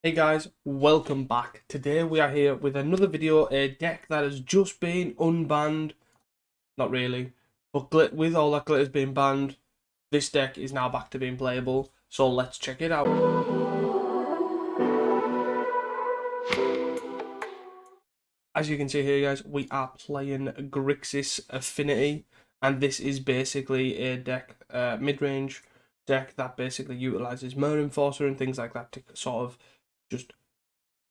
Hey guys, welcome back. Today we are here with another video, a deck that has just been unbanned. Not really, but with all that glitters being banned, this deck is now back to being playable. So let's check it out. As you can see here guys, we are playing Grixis Affinity, and this is basically a deck, mid-range deck that basically utilizes Mirror Enforcer and things like that to sort of just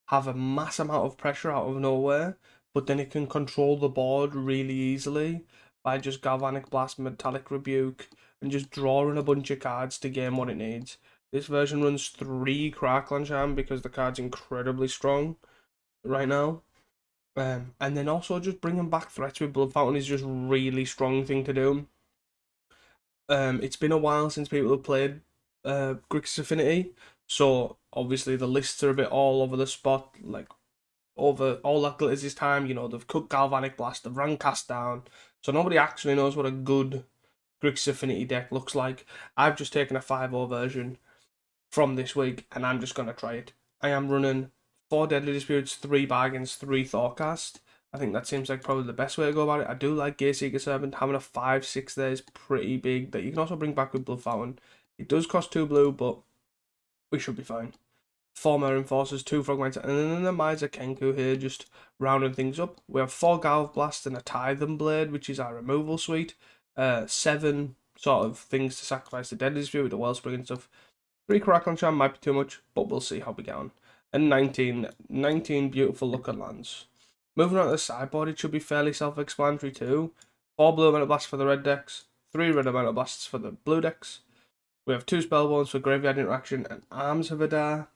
have a mass amount of pressure out of nowhere, but then it can control the board really easily by just Galvanic Blast, Metallic Rebuke, and just drawing a bunch of cards to gain what it needs. This version runs 3 Crackle Sham because the card's incredibly strong right now. And then also just bringing back threats with Blood Fountain is just really strong thing to do. It's been a while since people have played Grixis Affinity, so obviously the lists are a bit all over the spot, like over all that glitters this time. You know, they've cut Galvanic Blast, they've run Cast Down, so nobody actually knows what a good Grixis Affinity deck looks like. I've just taken a 5.0 version from this week, and I'm just going to try it. I am running 4 Deadly Disputes, 3 Bargains, 3 Thoughtcast. I think that seems like probably the best way to go about it. I do like Gateseeker Servant. Having a 5/6 there is pretty big, that you can also bring back with Blood Fountain. It does cost 2 blue, but we should be fine. 4 Mirror Enforcers, 2 Frogmites, and then the Miser Kenku here, just rounding things up. We have 4 Galv Blast and a Tithen Blade, which is our removal suite. 7 sort of things to sacrifice the Deadly Dispute with the Wellspring and stuff. 3 Crackle Sham might be too much, but we'll see how we get on. And 19 beautiful looking lands. Moving on to the sideboard, it should be fairly self-explanatory too. 4 Blue Mana Blasts for the red decks, 3 Red Mana Blasts for the blue decks. We have 2 Spellbones for Graveyard Interaction and Arms of Adar.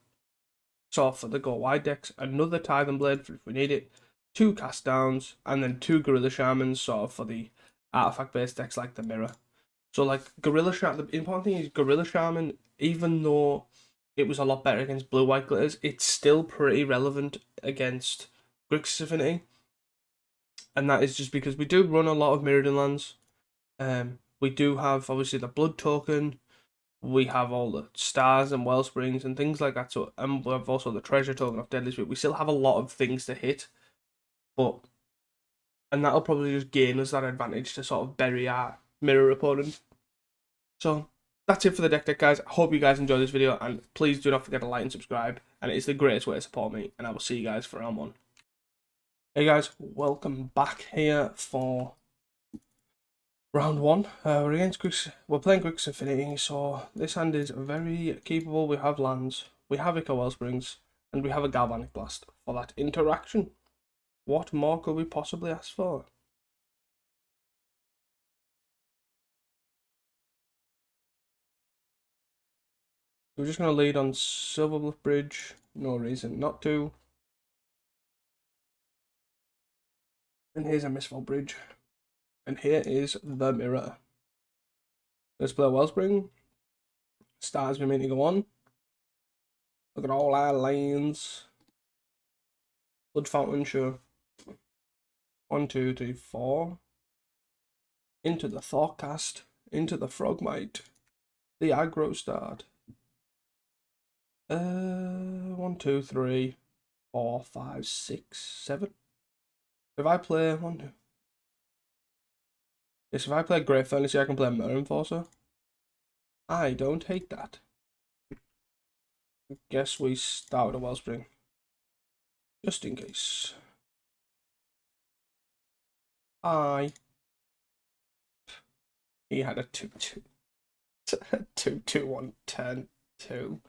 So for the go wide decks, another Tithen Blade if we need it, 2 Cast Downs, and then 2 Gorilla Shamans sort of for the artifact based decks like the Mirror. So like Gorilla Shaman, the important thing is Gorilla Shaman, even though it was a lot better against blue white glitters, it's still pretty relevant against Grixis Affinity. And that is just because we do run a lot of Mirrodin lands. We do have obviously the blood token, we have all the stars and wellsprings and things like that. So and we have also the treasure token of Deadly Spirit. We still have a lot of things to hit, but and that'll probably just gain us that advantage to sort of bury our mirror opponent. So that's it for the deck, guys. I hope you guys enjoyed this video, and please do not forget to like and subscribe. And it is the greatest way to support me. And I will see you guys for round 1. Hey guys, welcome back here for round 1. We're playing Grixis Affinity, so this hand is very keepable. We have lands, we have Echo Wellsprings, and we have a Galvanic Blast for that interaction. What more could we possibly ask for? We're just going to lead on Silverbluff Bridge. No reason not to. And here's a Mistfall Bridge. And here is the Mirror. Let's play Wellspring. Stars we mean to go on. Look at all our lanes. Blood Fountain, sure. 1, 2, 3, 4. Into the Thoughtcast. Into the Frogmite. The aggro start. 1, 2, 3, 4, 5, 6, 7. If I play 1, 2. Yes, if I play Great Furnace, I can play Mirror Enforcer. I don't hate that. I guess we start with a Wellspring. Just in case. He had a 2/2. 2/2, 1, 10, 2.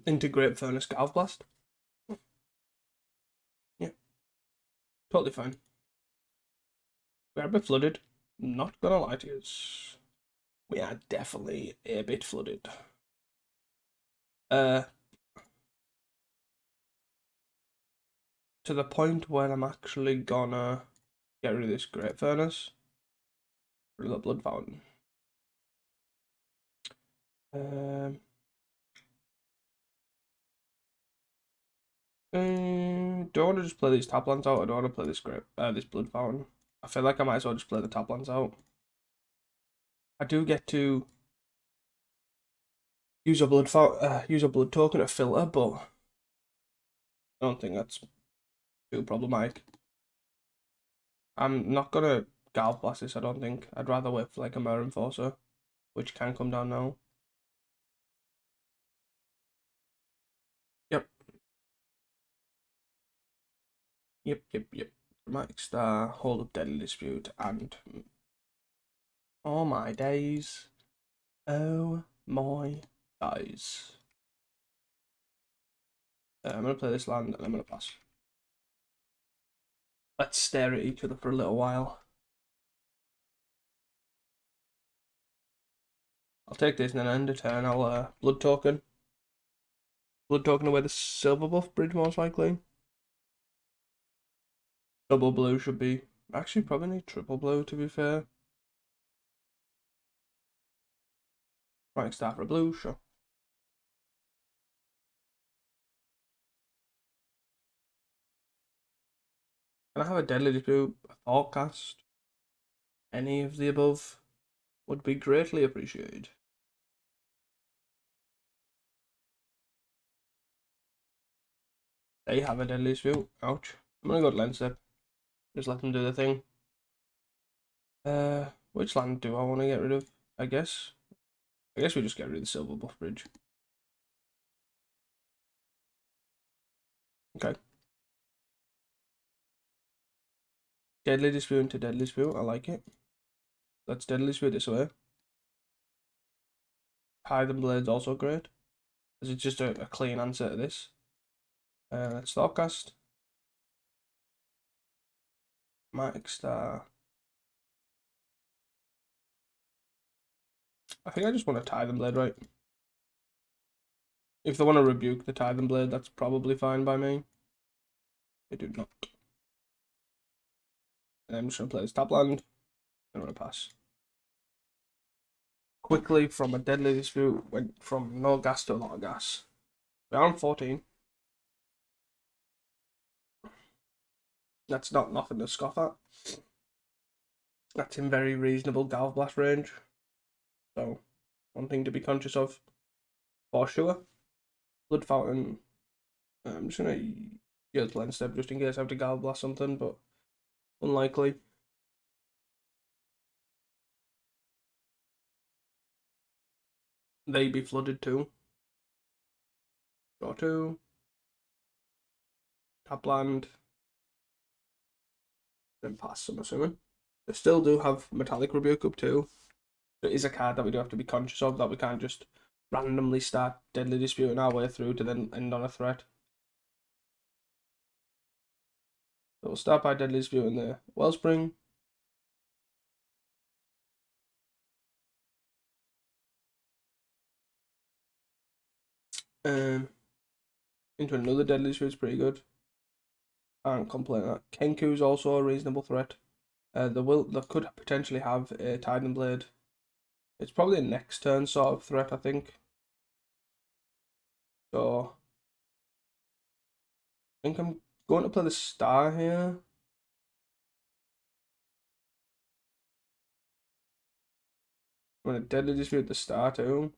Into Great Furnace Galv Blast. Yeah. Totally fine. We're a bit flooded. Not gonna lie to you. We are definitely a bit flooded. To the point where I'm actually gonna get rid of this Great Furnace for the Blood Fountain. Do I want to just play these tap lands out, or do I want to play this Blood Fountain? I feel like I might as well just play the tap lands out. I do get to use a blood token to filter, but I don't think that's too problematic. I'm not gonna Galv Blast this, I don't think. I'd rather wait for like a Mirror Enforcer, which can come down now. Yep. Yep. Dramatic Star, Hold Up Deadly Dispute, and oh my days. Oh my days. I'm gonna play this land and I'm gonna pass. Let's stare at each other for a little while. I'll take this and then end a turn. I'll blood token. Blood token away the silver buff bridge most likely. Double blue should be. Actually, probably need triple blue to be fair. Right, start for blue, sure. Can I have a deadly dispute? A thought cast? Any of the above would be greatly appreciated. They have a deadly dispute. Ouch. I'm gonna go to land step. Just let them do the thing. Which land do I want to get rid of? I guess we just get rid of the silver buff bridge. Okay. Deadly dispute into deadly dispute. I like it. Let's deadly dispute this way. Hide and blade's also great. Is it just a clean answer to this? Let's Thoughtcast. Matic Star. I think I just want to tie them blade, right? If they want to rebuke the tie them blade, that's probably fine by me. They do not. And I'm just going to play this top land. I'm going to pass. Quickly, from a deadly dispute, went from no gas to a lot of gas. We're on 14. That's not nothing to scoff at. That's in very reasonable Galv Blast range. So, one thing to be conscious of. For sure. Blood Fountain. I'm just going to use Blend Step just in case I have to Galv Blast something, but unlikely. They be flooded too. Draw 2. Tap land. Then pass, I'm assuming. They still do have Metallic Rebuke up too. It is a card that we do have to be conscious of, that we can't just randomly start Deadly Disputing our way through to then end on a threat. So we'll start by Deadly Disputing the Wellspring. Into another Deadly Dispute is pretty good. Can't complain that. Kenku's also a reasonable threat. They could potentially have a Titan Blade. It's probably a next turn sort of threat, I think. So I think I'm going to play the Star here. I'm going to Deadly Dispute the Star too.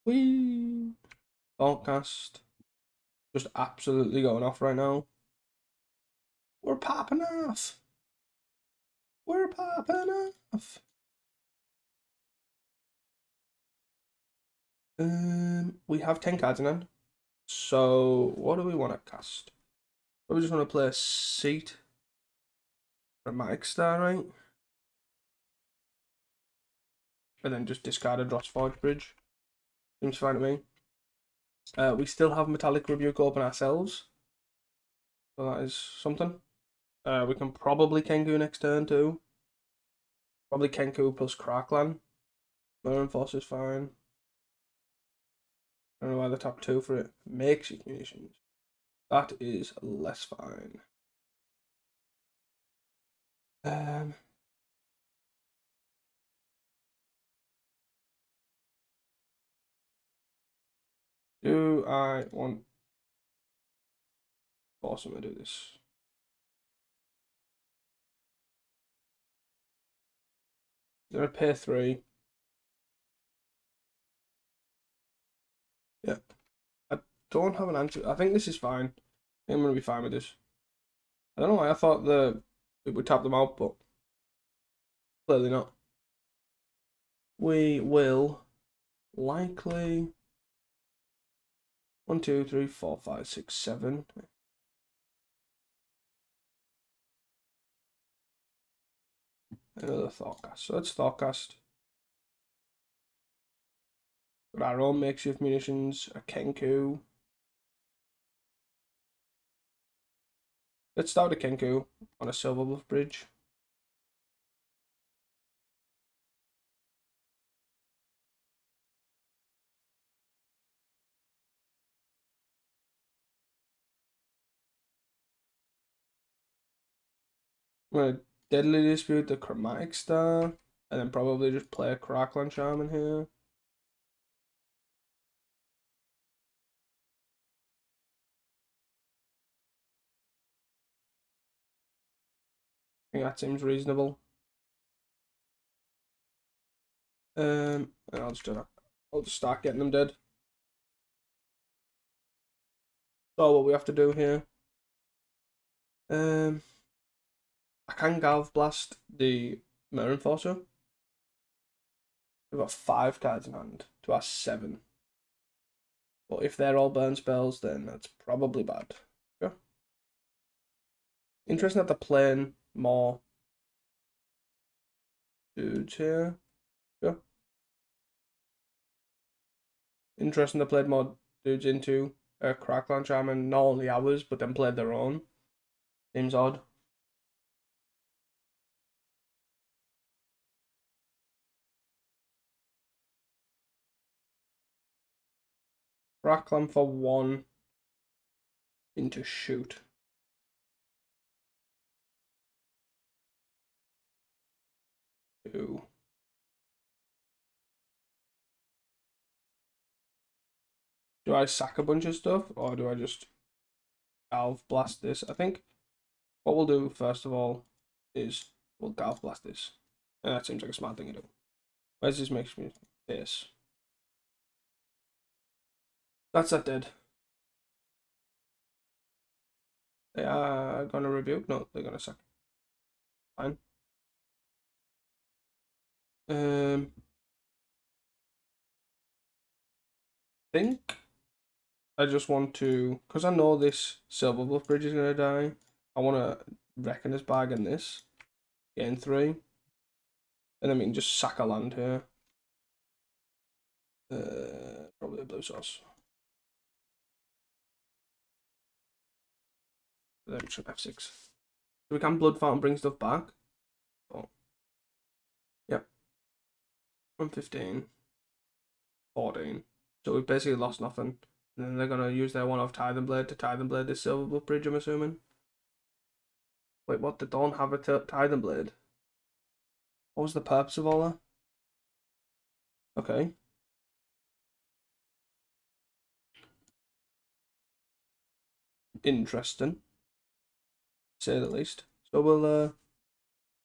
Whee! Thoughtcast. Just absolutely going off right now. We're popping off. We're popping off. We have 10 cards in hand. So what do we want to cast? We just want to play a seat. Dramatic Star, right? And then just discard a Dross Forge Bridge. Seems fine to me. We still have Metallic Rebuke open ourselves. So that is something. We can probably Kenku next turn too. Probably Kenku plus Crackland. Mirror Force is fine. I don't know why the top 2 for it. Makeshift munitions. That is less fine. Do I want Awesome to do this? They're a pair 3. don't have an answer. I think this is fine. I think I'm gonna be fine with this. I don't know why I thought it would tap them out, but clearly not. We will likely 1, 2, 3, 4, 5, 6, 7. Another Thoughtcast. So let's Thoughtcast. Got our own makeshift munitions, a Kenku. Let's start a Kenku on a Silver Bluff Bridge. I'm gonna Deadly Dispute the Chromatic Star, and then probably just play a Crackland Charm in here. I think that seems reasonable. And I'll just do that. I'll just start getting them dead. So what we have to do here. I can Galv Blast the Mirror Enforcer. We've got 5 cards in hand to our 7. But if they're all burn spells, then that's probably bad. Yeah. Interesting that they're playing more dudes here. Yeah. Interesting they played more dudes into a Crackland Charm and not only ours, but then played their own. Seems odd. Crackland for 1 into shoot. Two. Do I sack a bunch of stuff or do I just Galv Blast this? I think what we'll do first of all is we'll Galv Blast this. And that seems like a smart thing to do. Where's this makes me face? That's that dead. They are gonna rebuke? No, they're gonna sack. Fine. Think I just want to, because I know this Silver Bluff Bridge is gonna die. I want to Reckoner's Bag in this, gain 3, and then we can just sack a land here. Probably a blue source. Then we should F6. So we can Blood Fountain bring stuff back. Oh, yep. From 15, 14. So we've basically lost nothing. And then they're gonna use their one-off Tithing Blade to Tithing Blade this Silver Bluff Bridge, I'm assuming. Wait, what? They don't have a Tithing Blade? What was the purpose of all that? Okay. Interesting, to say the least. So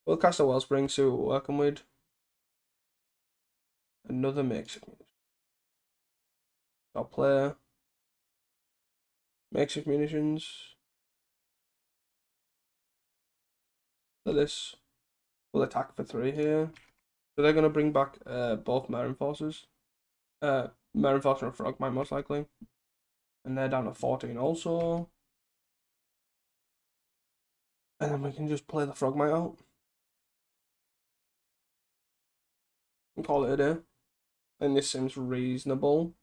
we'll cast a Wellspring, see what we're working with. Another makeshift munitions. I'll play makeshift munitions. For this, we'll attack for 3 here. So they're gonna bring back both Mirror Enforcers. Mirror Enforcer and Frogmite most likely. And they're down to 14 also. And then we can just play the Frogmite out. And call it a day. And this seems reasonable.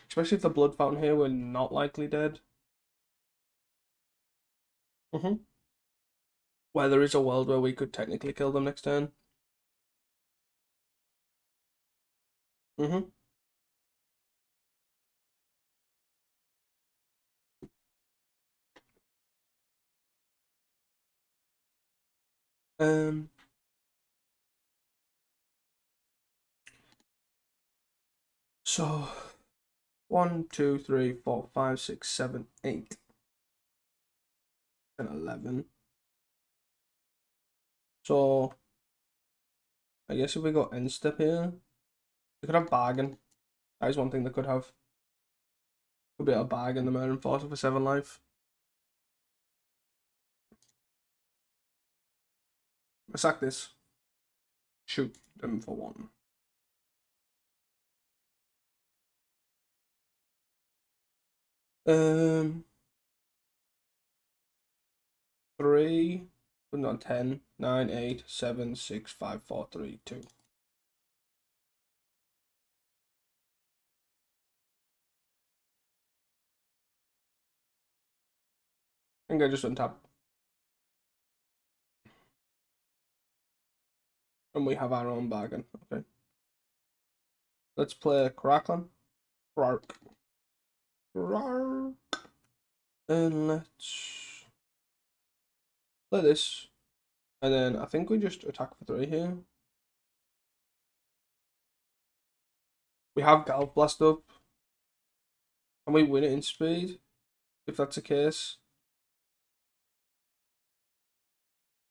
Especially if the Blood Fountain here, we're not likely dead. Where there is a world where we could technically kill them next turn. Um, so 1, 2, 3, 4, 5, 6, 7, 8, and 11. So I guess if we got end step here, we could have bargain. That is one thing they could have. Could be a bag in the Murder Enforcer for 7 life. I sack this. Shoot them for 1. Um, 3, not 10, 9, 8, 7, 6, 5, 4, 3, 2. I think I just untap. And we have our own bargain. Okay. Let's play Crackling. Rark. Rark. And let's play this. And then I think we just attack for 3 here. We have Galv Blast up. Can we win it in speed? If that's the case.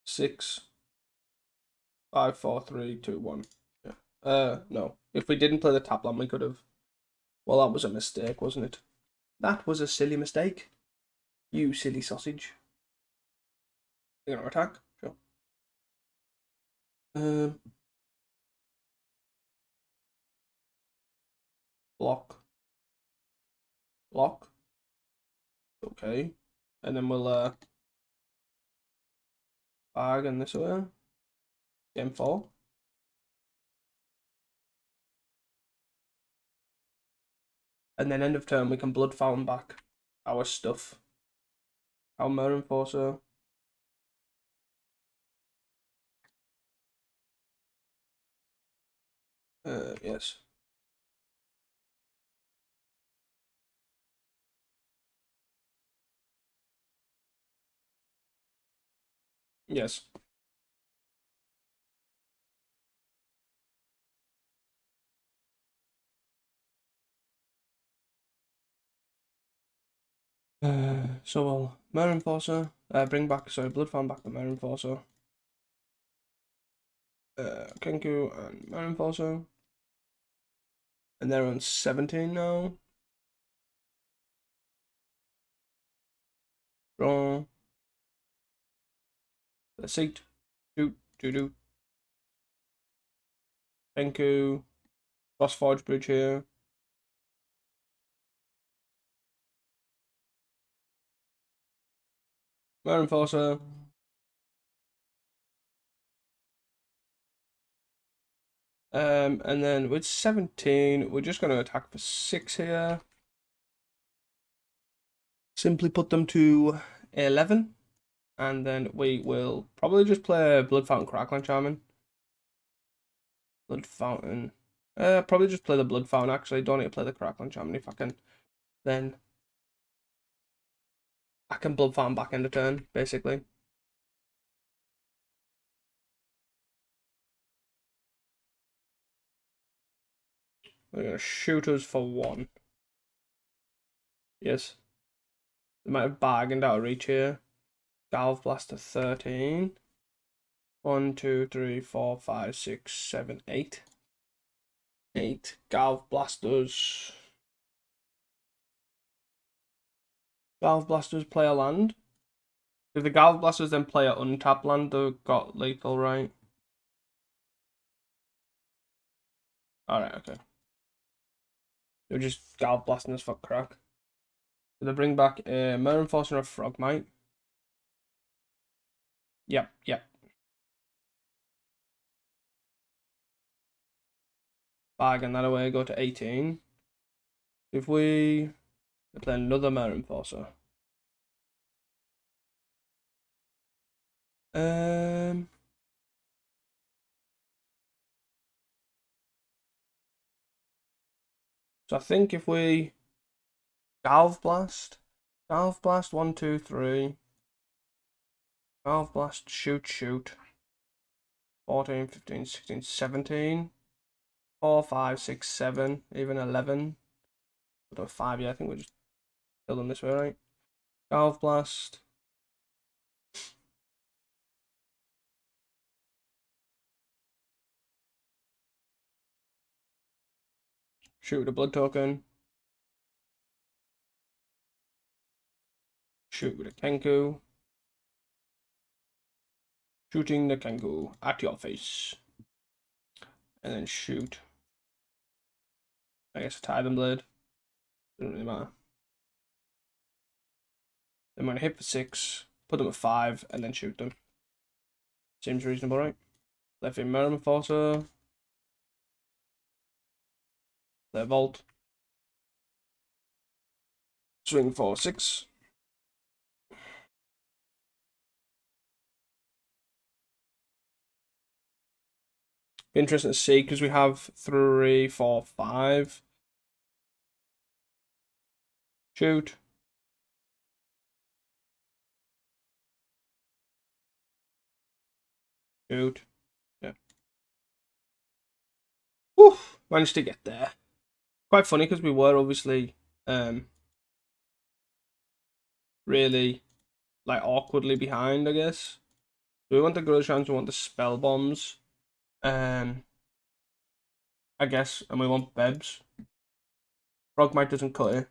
6, 5, 4, 3, 2, 1. Yeah. No. If we didn't play the tap land, we could have. Well, that was a mistake, wasn't it? That was a silly mistake. You silly sausage. You're gonna attack? Sure. Block. Block. Okay. And then we'll bargain this way. Game 4. And then end of turn we can Blood Fountain back our stuff. Our Murder Enforcer. Yes. Yes. So we'll Murder Enforcer. Bring back, sorry, Blood Fountain back the Murder Enforcer. Kenku and Murder Enforcer. And they're on 17 now. Draw. The seat. Do. Kenku. Frostforge Bridge here. Murder Enforcer. And then with 17, we're just going to attack for 6 here. Simply put them to 11. And then we will probably just play Blood Fountain Crackling Charming. Blood Fountain. Probably just play the Blood Fountain, actually. Don't need to play the Crackling Charming if I can. Then I can Blood Fountain back end of turn, basically. They're going to shoot us for 1. Yes. They might have bargained out of reach here. Galv Blaster 13. 1, 2, 3, 4, 5, 6, 7, 8. 8 Galv Blasters. Galv Blasters play a land. If the Galv Blasters then play an untapped land, they've got lethal, right? Alright, okay. They're just Galv Blasting us for crack. So they bring back a Murder Enforcer of Frogmite. Yep. Bargain that away, go to 18. If we play another Murder Enforcer. So I think if we Galv Blast, 1, 2, 3. Galv Blast, shoot. 14, 15, 16, 17. 4, 5, 6, 7, even 11. But 5, yeah, I think we're just kill them this way, right? Galv Blast. Shoot with a blood token. Shoot with a Kenku. Shooting the Kenku at your face. And then shoot. I guess a Titan Blade. Doesn't really matter. Then I'm going to hit for 6, put them at 5, and then shoot them. Seems reasonable, right? Left in Metamorphosa. Play Vault. Swing for 6. Be interesting to see because we have 3, 4, 5. Shoot. Shoot. Yeah. Woo! Managed to get there. Quite funny because we were obviously really like awkwardly behind, I guess. So we want the Gorilla Shams, we want the Spell Bombs. I guess, and we want Bebs. Frogmite doesn't cut it.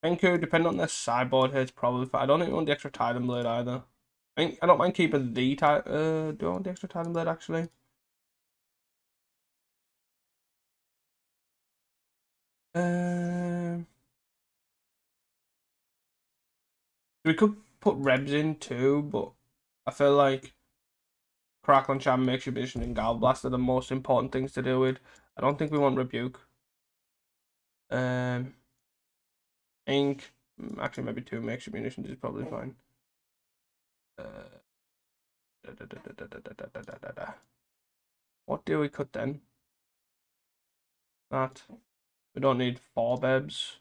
Kenku, depending on their sideboard here, it's probably fine. I don't think we want the extra Titan Blade either. I don't mind keeping the do I want the extra Titan Blade actually? We could put Rebs in too, but I feel like Crackling Charm, Makeshift Vision, and Gallblast are the most important things to deal with. I don't think we want Rebuke. Ink. Actually, maybe 2 Makeshift Munitions is probably fine. What do we cut then? That. We don't need 4 Bebs.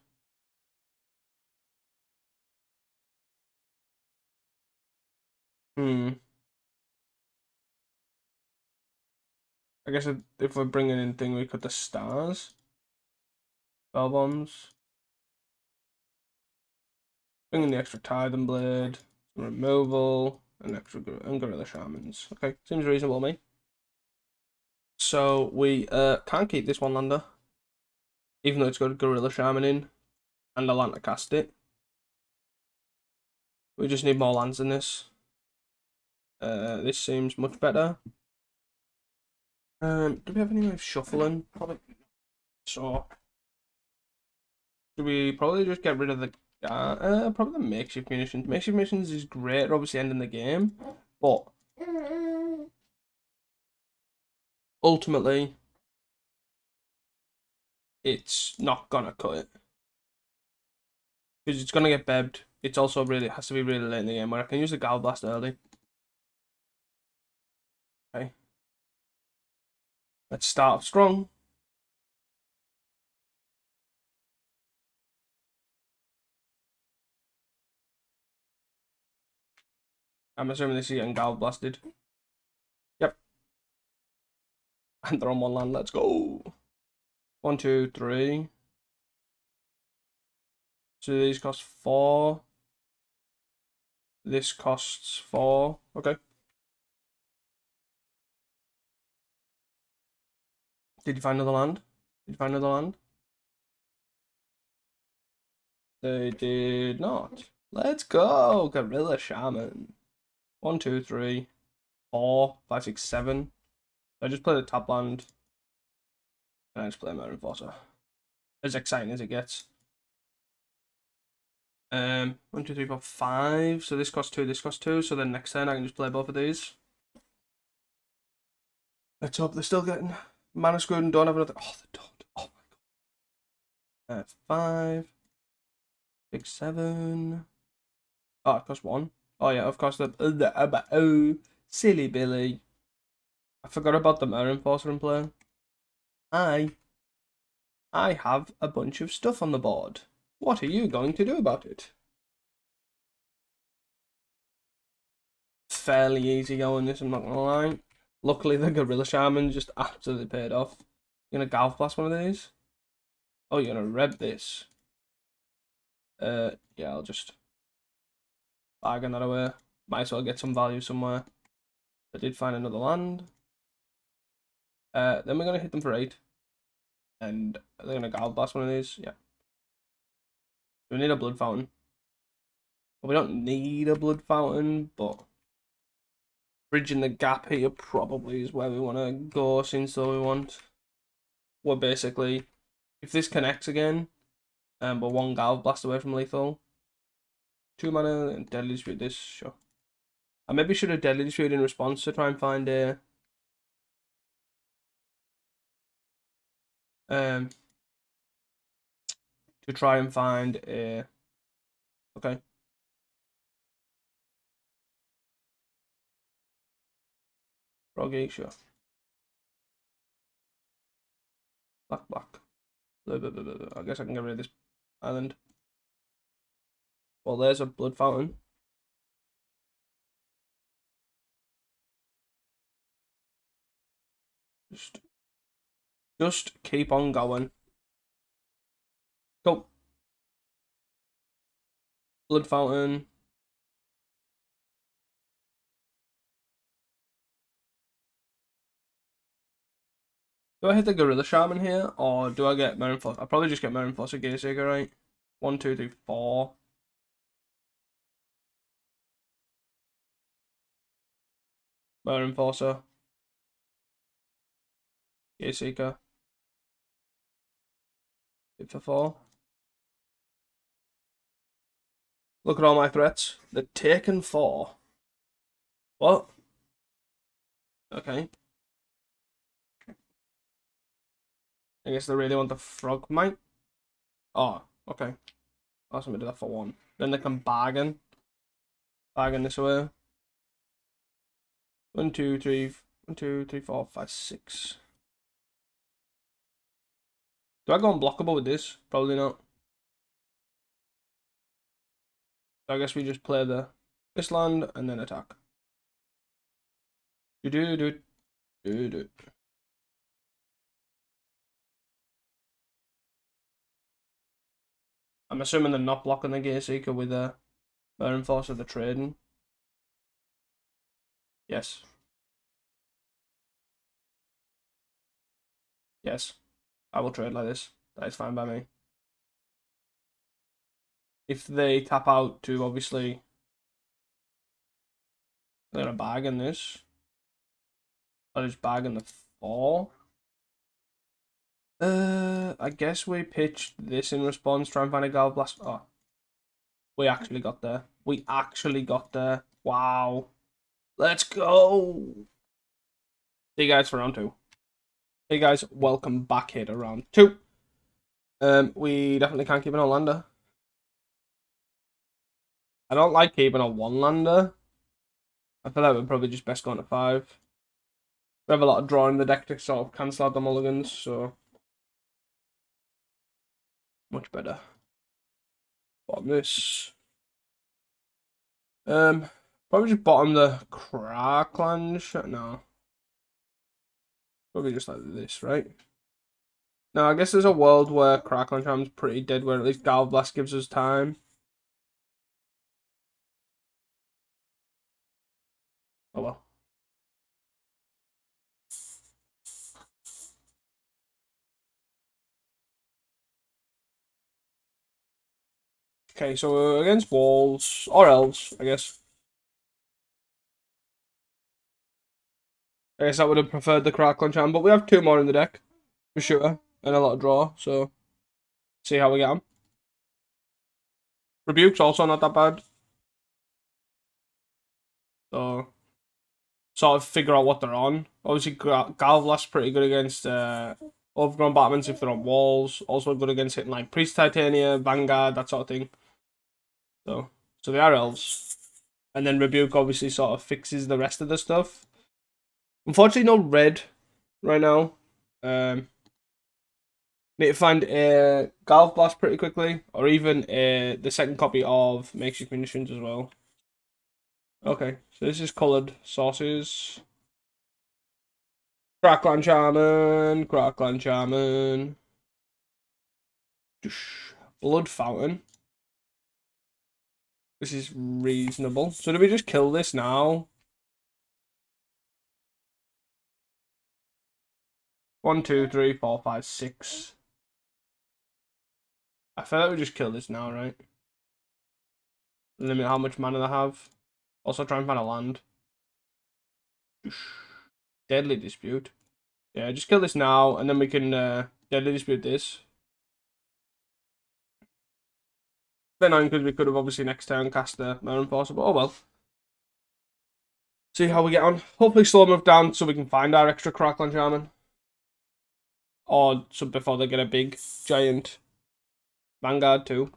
I guess if we're bringing in thing, we cut the stars. Spell Bombs. Bring in the extra Titan Blade. Removal. And extra and Gorilla Shamans. Okay, seems reasonable to me. So we can't keep this one lander. Even though it's got a Gorilla Shaman in. And a land to cast it. We just need more lands than this. This seems much better. Do we have any way of shuffling? Probably. So do we probably just get rid of the probably the Makeshift Munitions. Makeshift Munitions is great, obviously ending the game, but ultimately it's not gonna cut it. Because it's gonna get bebbed. It's also really has to be really late in the game where I can use the Gallblast early. Okay. Let's start strong. I'm assuming this is getting Gallblasted. Yep. And they're on 1 land. Let's go. 1, 2, 3. So these cost 4. This costs 4. Okay. Did you find another land? Did you find another land? They did not. Let's go. Gorilla Shaman. 1, 2, 3, 4, 5, 6, 7. I just play the top land. And I just play Manatraders. As exciting as it gets. 1, 2, 3, 4, 5. So this costs 2, this costs 2. So then next turn I can just play both of these. Let's hope they're still getting mana screwed and don't have another. Oh, they don't. Oh my god. 5, 6, 7. Oh, it costs 1. Oh yeah, of course oh, silly Billy. I forgot about the Mirror Enforcer in play. I have a bunch of stuff on the board. What are you going to do about it? Fairly easy going this, I'm not gonna lie. Luckily the Gorilla Shaman just absolutely paid off. You gonna Golf Blast one of these? Oh, you're gonna Reb this. Yeah, I'll just bargain that away. Might as well get some value somewhere. I did find another land. Then we're gonna hit them for 8. And are they going to Gal Blast one of these? Yeah. We need a Blood Fountain. Well, we don't need a Blood Fountain, but bridging the gap here probably is where we want to go, since though we're basically, if this connects again, we're one Gal Blast away from lethal. 2 mana and Deadly Dispute this, sure. I maybe should have Deadly Dispute in response to try and find a to try and find a okay. Froggy, sure. Black. Blah, blah, blah, blah, blah. I guess I can get rid of this island. Well, there's a Blood Fountain. Just keep on going. Go. Blood Fountain. Do I hit the Gorilla Shaman here, or do I get Merin Force? I'll probably just get Merin Force or Gearseeker, right? 1, 2, 3, 4. Merin Forcer. Gearseeker. Hit for 4. Look at all my threats. They're taken 4. What? Okay. I guess they really want the Frog Mite. Oh, okay. I'll do that for 1. Then they can bargain. Bargain this away. 1, 2, 3, 1, 2, 3, 4, 5, 6. Do I go unblockable with this? Probably not. So I guess we just play this land and then attack. Do. I'm assuming they're not blocking the Gearseeker with a Merin Force of the trading. Yes. Yes. I will trade like this. That is fine by me. If they tap out to, obviously, they're going to bargain this. I'll just bargain the 4. I guess we pitched this in response, try and find a Gal Blast. Oh. We actually got there. Wow. Let's go. See you guys for round 2. Hey guys, welcome back here to round 2. We definitely can't keep an all-lander. I don't like keeping a 1-lander. I feel like we're probably just best going to 5. We have a lot of draw in the deck to sort of cancel out the mulligans, so much better. Bottom this. Probably just bottom the Crackland. No. Probably just like this, right? No, I guess there's a world where Crackland Charm's pretty dead, where at least Gal Blast gives us time. Oh well. Okay, so we're against walls, or elves, I guess. I guess I would have preferred the Crackland Charm, but we have 2 more in the deck, for sure, and a lot of draw, so see how we get on. Rebuke's also not that bad. So, sort of figure out what they're on. Obviously, Galvlast's pretty good against overgrown Batmans if they're on walls. Also good against hitting like Priest Titania, Vanguard, that sort of thing. So they are elves. And then Rebuke obviously sort of fixes the rest of the stuff. Unfortunately, no red right now. Need to find a Galv Blast pretty quickly, or even the second copy of Makeshift Munitions as well. Okay, so this is coloured sauces. Crackland Charman. Blood Fountain. This is reasonable. So do we just kill this now? 1, 2, 3, 4, 5, 6. I feel like we just kill this now, right? Limit how much mana they have. Also try and find a land. Deadly Dispute. Yeah, just kill this now, and then we can Deadly Dispute this. Bit annoying because we could have obviously next turn cast the Mirror Force, but oh well. See how we get on. Hopefully slow move down so we can find our extra Crackling Shaman. Or so before they get a big, giant Vanguard too.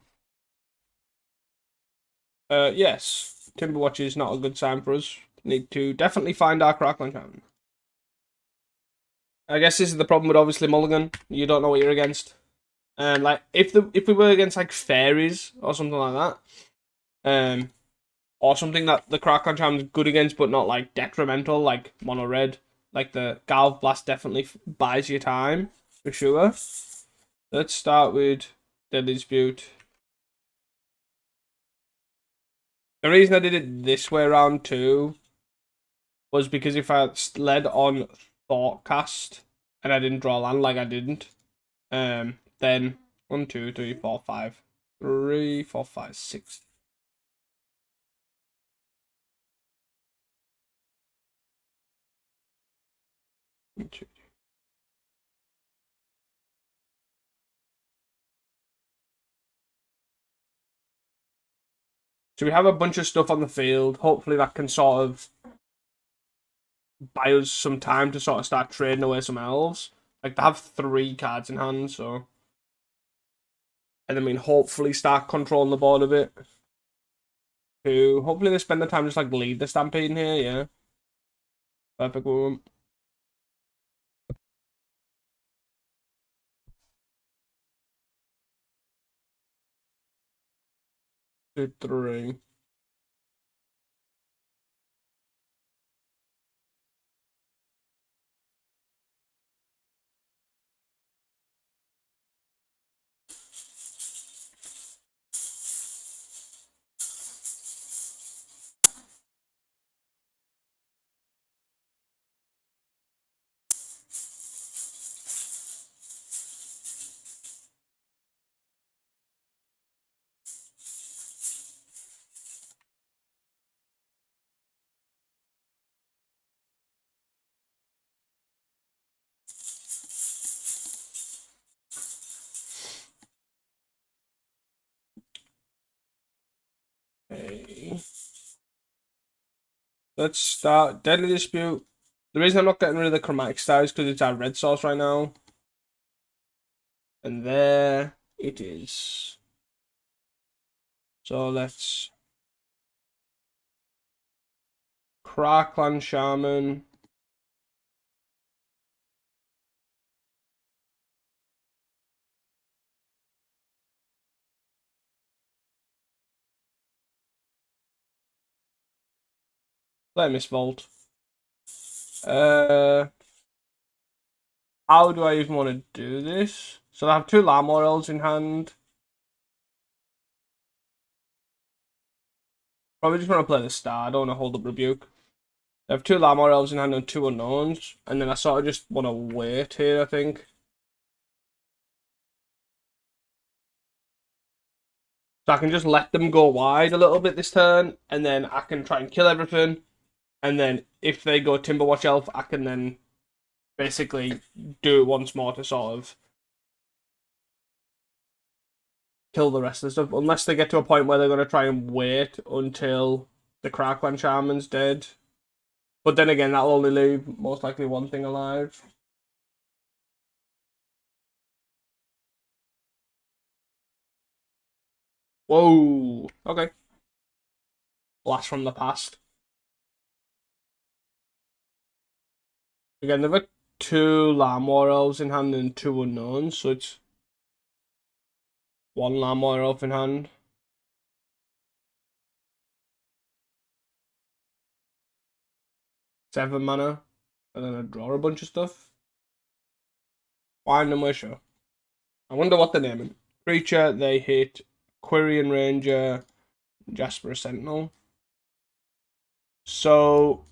Yes. Timberwatch is not a good sign for us. Need to definitely find our Crackling Shaman. I guess this is the problem with obviously Mulligan. You don't know what you're against. Like if we were against like fairies or something like that, or something that the Crackling Charm's good against but not like detrimental, like mono red, like the Galv Blast definitely buys you time for sure. Let's start with Deadly Dispute. The reason I did it this way around too was because if I led on Thoughtcast and I didn't draw land like I didn't, then 1, 2, 3, 4, 5, 3, 4, 5, 6. So we have a bunch of stuff on the field. Hopefully that can sort of buy us some time to sort of start trading away some elves. Like they have 3 cards in hand, so. And I mean, hopefully start controlling the board a bit. 2. Hopefully they spend the time just like lead the Stampede in here, yeah. Perfect one. 2, 3. Okay. Let's start Deadly Dispute. The reason I'm not getting rid of the Chromatic Star is because it's our red source right now. And there it is. So let's Crackland Shaman. Let Miss Vault. How do I even want to do this? So I have 2 Lamor Elves in hand. Probably just want to play the star. I don't want to hold up Rebuke. I have 2 Lamor Elves in hand and 2 Unknowns. And then I sort of just want to wait here, I think. So I can just let them go wide a little bit this turn. And then I can try and kill everything. And then if they go Timberwatch Elf, I can then basically do it once more to sort of kill the rest of the stuff. Unless they get to a point where they're going to try and wait until the Crackland Shaman's dead. But then again, that'll only leave most likely one thing alive. Whoa. Okay. Blast from the past. Again, they've got 2 Lamor Elves in hand and 2 Unknowns, so it's 1 Lamor Elf in hand. 7 mana. And then I draw a bunch of stuff. Wind and Wisher. I wonder what they're naming. Creature, they hit Quirion Ranger, Jasper Sentinel. So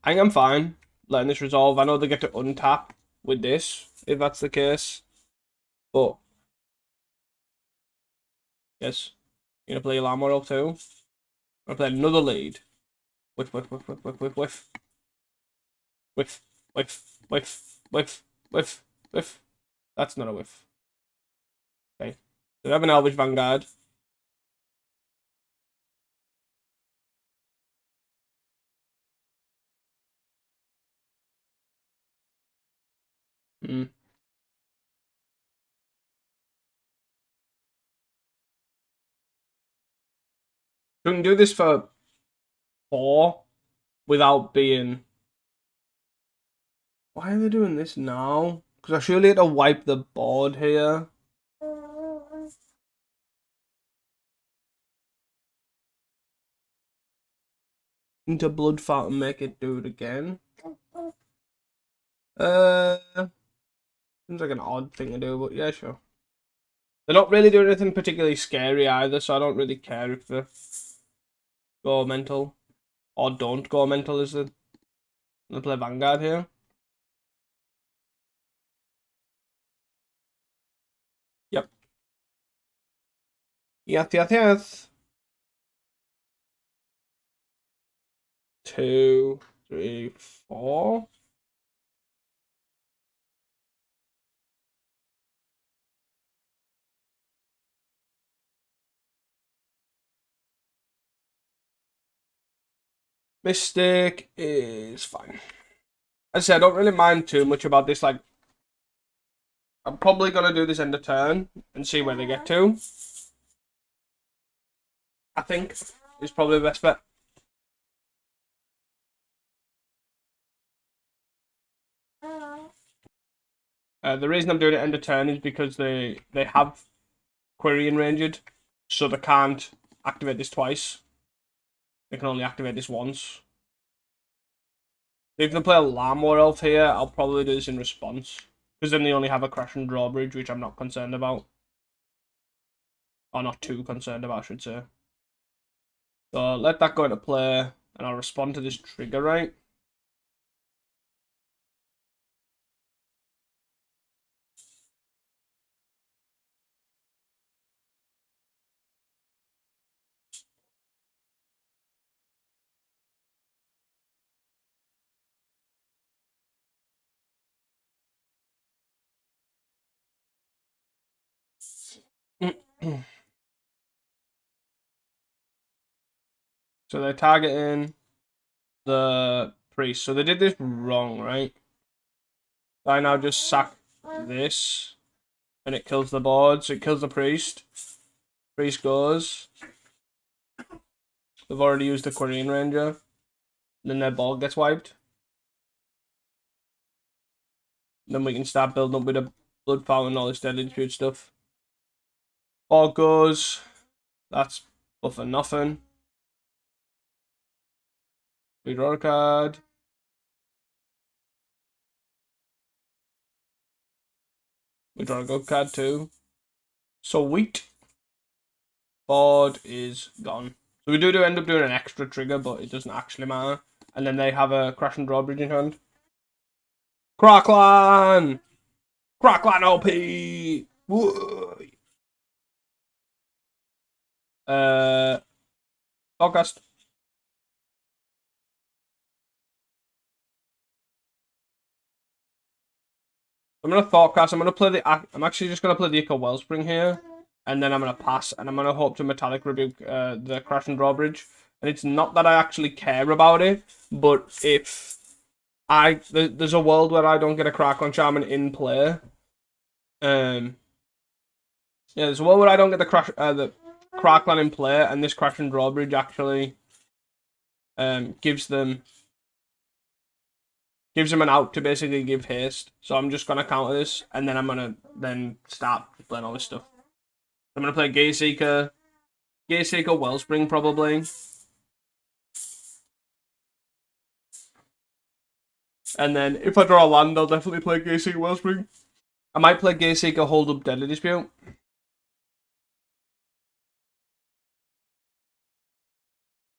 I think I'm fine. letting this resolve. I know they get to untap with this, if that's the case. But, yes. You're going to play Alarm World too. I'm going to play another lead. Whiff, whiff, whiff, whiff, whiff, whiff, whiff. Whiff, whiff, whiff, whiff, whiff, whiff. That's not a whiff. Okay. So we have an Elvish Vanguard. Hmm. We can do this for 4 without being... Why are they doing this now? Because I surely had to wipe the board here. Into Bloodfart and make it do it again. Seems like an odd thing to do, but yeah, sure. They're not really doing anything particularly scary either, so I don't really care if they go mental. Or don't go mental, is it? They play Vanguard here. Yep. Yes, yes, yes. 2, 3, 4. Mystic is fine. As I said, I don't really mind too much about this. Like, I'm probably gonna do this end of turn and see where they get to. I think is probably the best bet. The reason I'm doing it end of turn is because they have Query Enranged, so they can't activate this twice. They can only activate this once. If they play a Lamor Elf here, I'll probably do this in response. Because then they only have a Crash and Drawbridge, which I'm not concerned about. Or not too concerned about, I should say. So let that go into play, and I'll respond to this trigger, right? So they're targeting the priest. So they did this wrong, right? I now just sack this, and it kills the board. So it kills the priest. Priest goes. They've already used the Quarian Ranger. Then their board gets wiped. Then we can start building up with a Blood Fountain and all this Deadly Dispute stuff. Board goes. That's buff and nothing. We draw a card. We draw a good card too. So wheat. Board is gone. So we do end up doing an extra trigger, but it doesn't actually matter. And then they have a Crash and Drawbridge in hand. Croclan! Croclan OP! Woo! Podcast. I'm gonna Thoughtcast. I'm gonna play the. I'm actually just gonna play the Echo Wellspring here, and then I'm gonna pass, and I'm gonna hope to Metallic Rebuke the Crash and Drawbridge. And it's not that I actually care about it, but if there's a world where I don't get a Crackling Shaman in play, yeah, there's a world where I don't get the Crackling in play, and this Crash and Drawbridge actually gives them an out to basically give haste. So I'm just gonna counter this, and then I'm gonna start playing all this stuff. I'm gonna play Gayseeker, Wellspring probably, and then if I draw a land, I'll definitely play Gayseeker, Wellspring. I might play Gayseeker, hold up Deadly Dispute,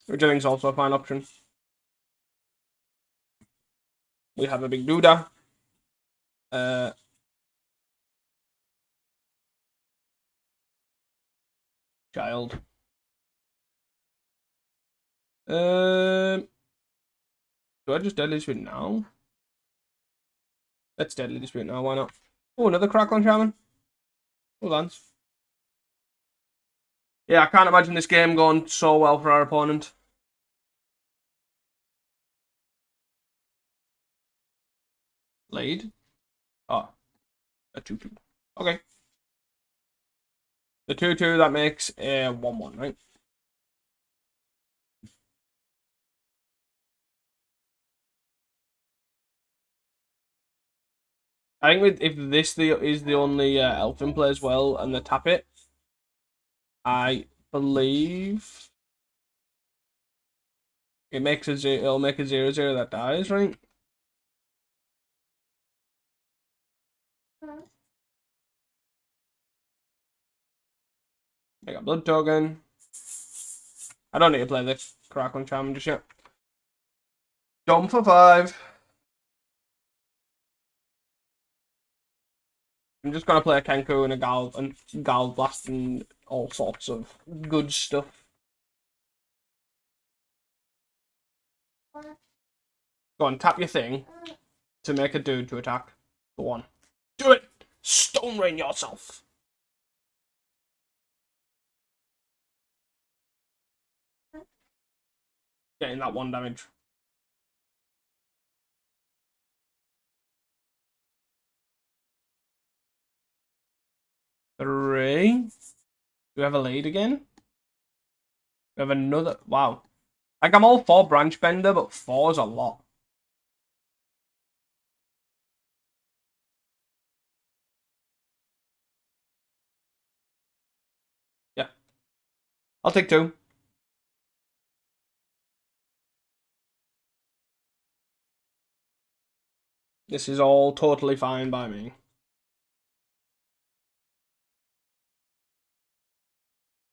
which I think is also a fine option. We have a big Duda. Child. Do I just deadly dispute now? Let's deadly dispute now. Why not? Oh, another Crackling Shaman. Hold on. Yeah, I can't imagine this game going so well for our opponent. Lead. Oh, a 2-2. Okay. The 2-2 that makes a 1-1, right? I think if this is the only elf in play as well, and they tap it, I believe it makes it'll make a 0-0 that dies, right? Make a blood token. I don't need to play the Crackling Charm just yet. Jump for 5. I'm just gonna play a Kenku and a Gal Blast and all sorts of good stuff. Go on, tap your thing to make a dude to attack. Go on. Do it! Stone Rain yourself! Getting that 1 damage. 3. Do we have a lead again? We have another. Wow. Like, I'm all for Branch Bender, but 4 is a lot. Yeah. I'll take 2. This is all totally fine by me.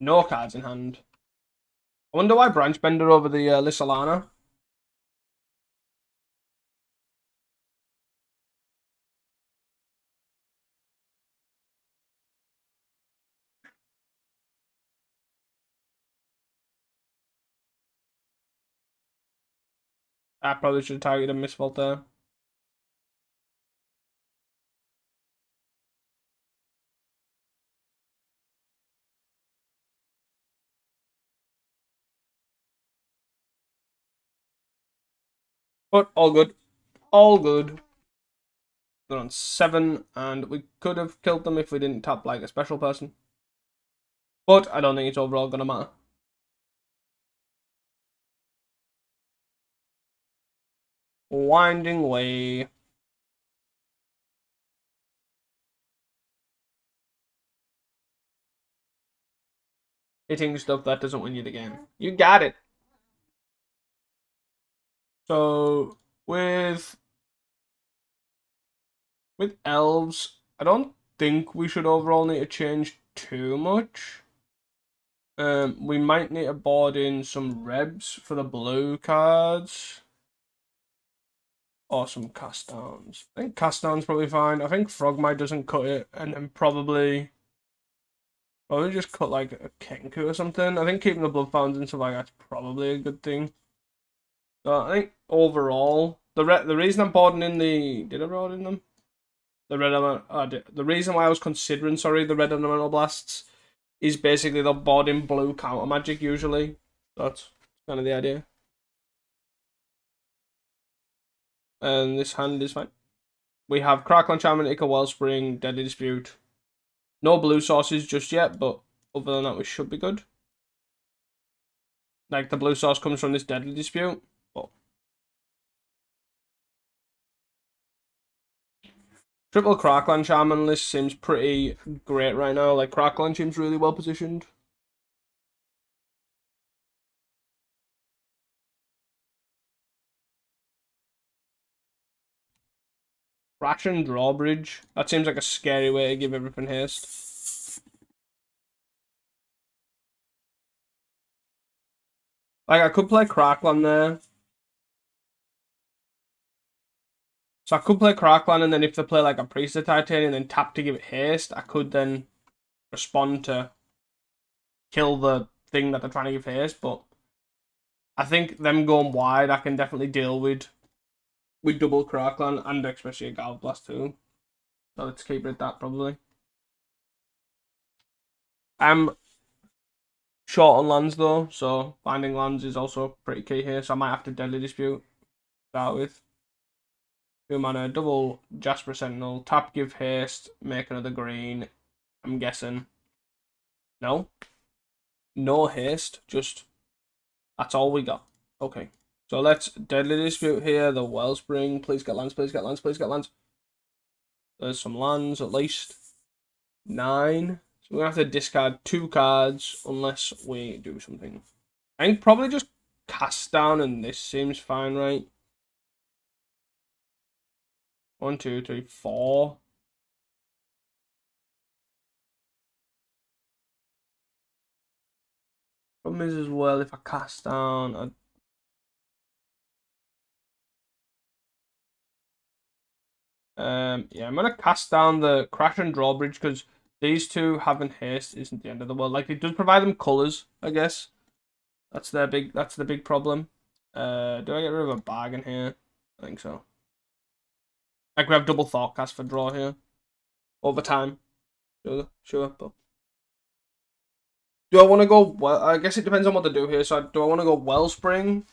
No cards in hand. I wonder why Branch Bender over the Lissalana. I probably should have targeted a Misfault there. But all good. All good. They're on 7, and we could have killed them if we didn't tap like a special person. But I don't think it's overall gonna matter. Winding way. Hitting stuff that doesn't win you the game. You got it. So with elves, I don't think we should overall need to change too much. We might need to board in some rebs for the blue cards. Or some cast downs. I think cast downs probably fine. I think Frogmite doesn't cut it, and then probably just cut like a Kenku or something. I think keeping the blood fountains and stuff like that's probably a good thing. So I think overall, the reason I'm boarding in did I board in them? The red element. The reason why I was considering the red elemental blasts is basically they're board in blue counter magic usually. That's kind of the idea. And this hand is fine. We have Crackle Enchantment, Ica Wellspring, Deadly Dispute. No blue sources just yet, but other than that, we should be good. Like, the blue source comes from this Deadly Dispute. But triple Crackland Shaman list seems pretty great right now. Like, Crackland seems really well positioned. Ration Drawbridge. That seems like a scary way to give everything haste. Like, I could play Crackland there. So I could play Crackland, and then if they play like a Priest of Titanium, then tap to give it haste, I could then respond to kill the thing that they're trying to give haste. But I think them going wide, I can definitely deal with double Crackland and especially a Galv Blast too. So let's keep it at that probably. I'm short on lands though, so finding lands is also pretty key here. So I might have to Deadly Dispute start with. 2 mana, double Jasper Sentinel, tap, give haste, make another green. I'm guessing. No? No haste, just that's all we got. Okay. So let's Deadly Dispute here, the Wellspring. Please get lands, please get lands, please get lands. There's some lands at least. 9. So we're gonna have to discard 2 cards unless we do something. I think probably just cast down and this seems fine, right? 1, 2, 3, 4. Problem is as well if I cast down, yeah, I'm gonna cast down the Crash and Drawbridge because these two having haste isn't the end of the world. Like it does provide them colors, I guess. That's the big problem. Do I get rid of a bargain here? I think so. I could have double Thoughtcast for draw here. Over time. Sure, but do I want to go well? I guess it depends on what to do here. So do I want to go Wellspring?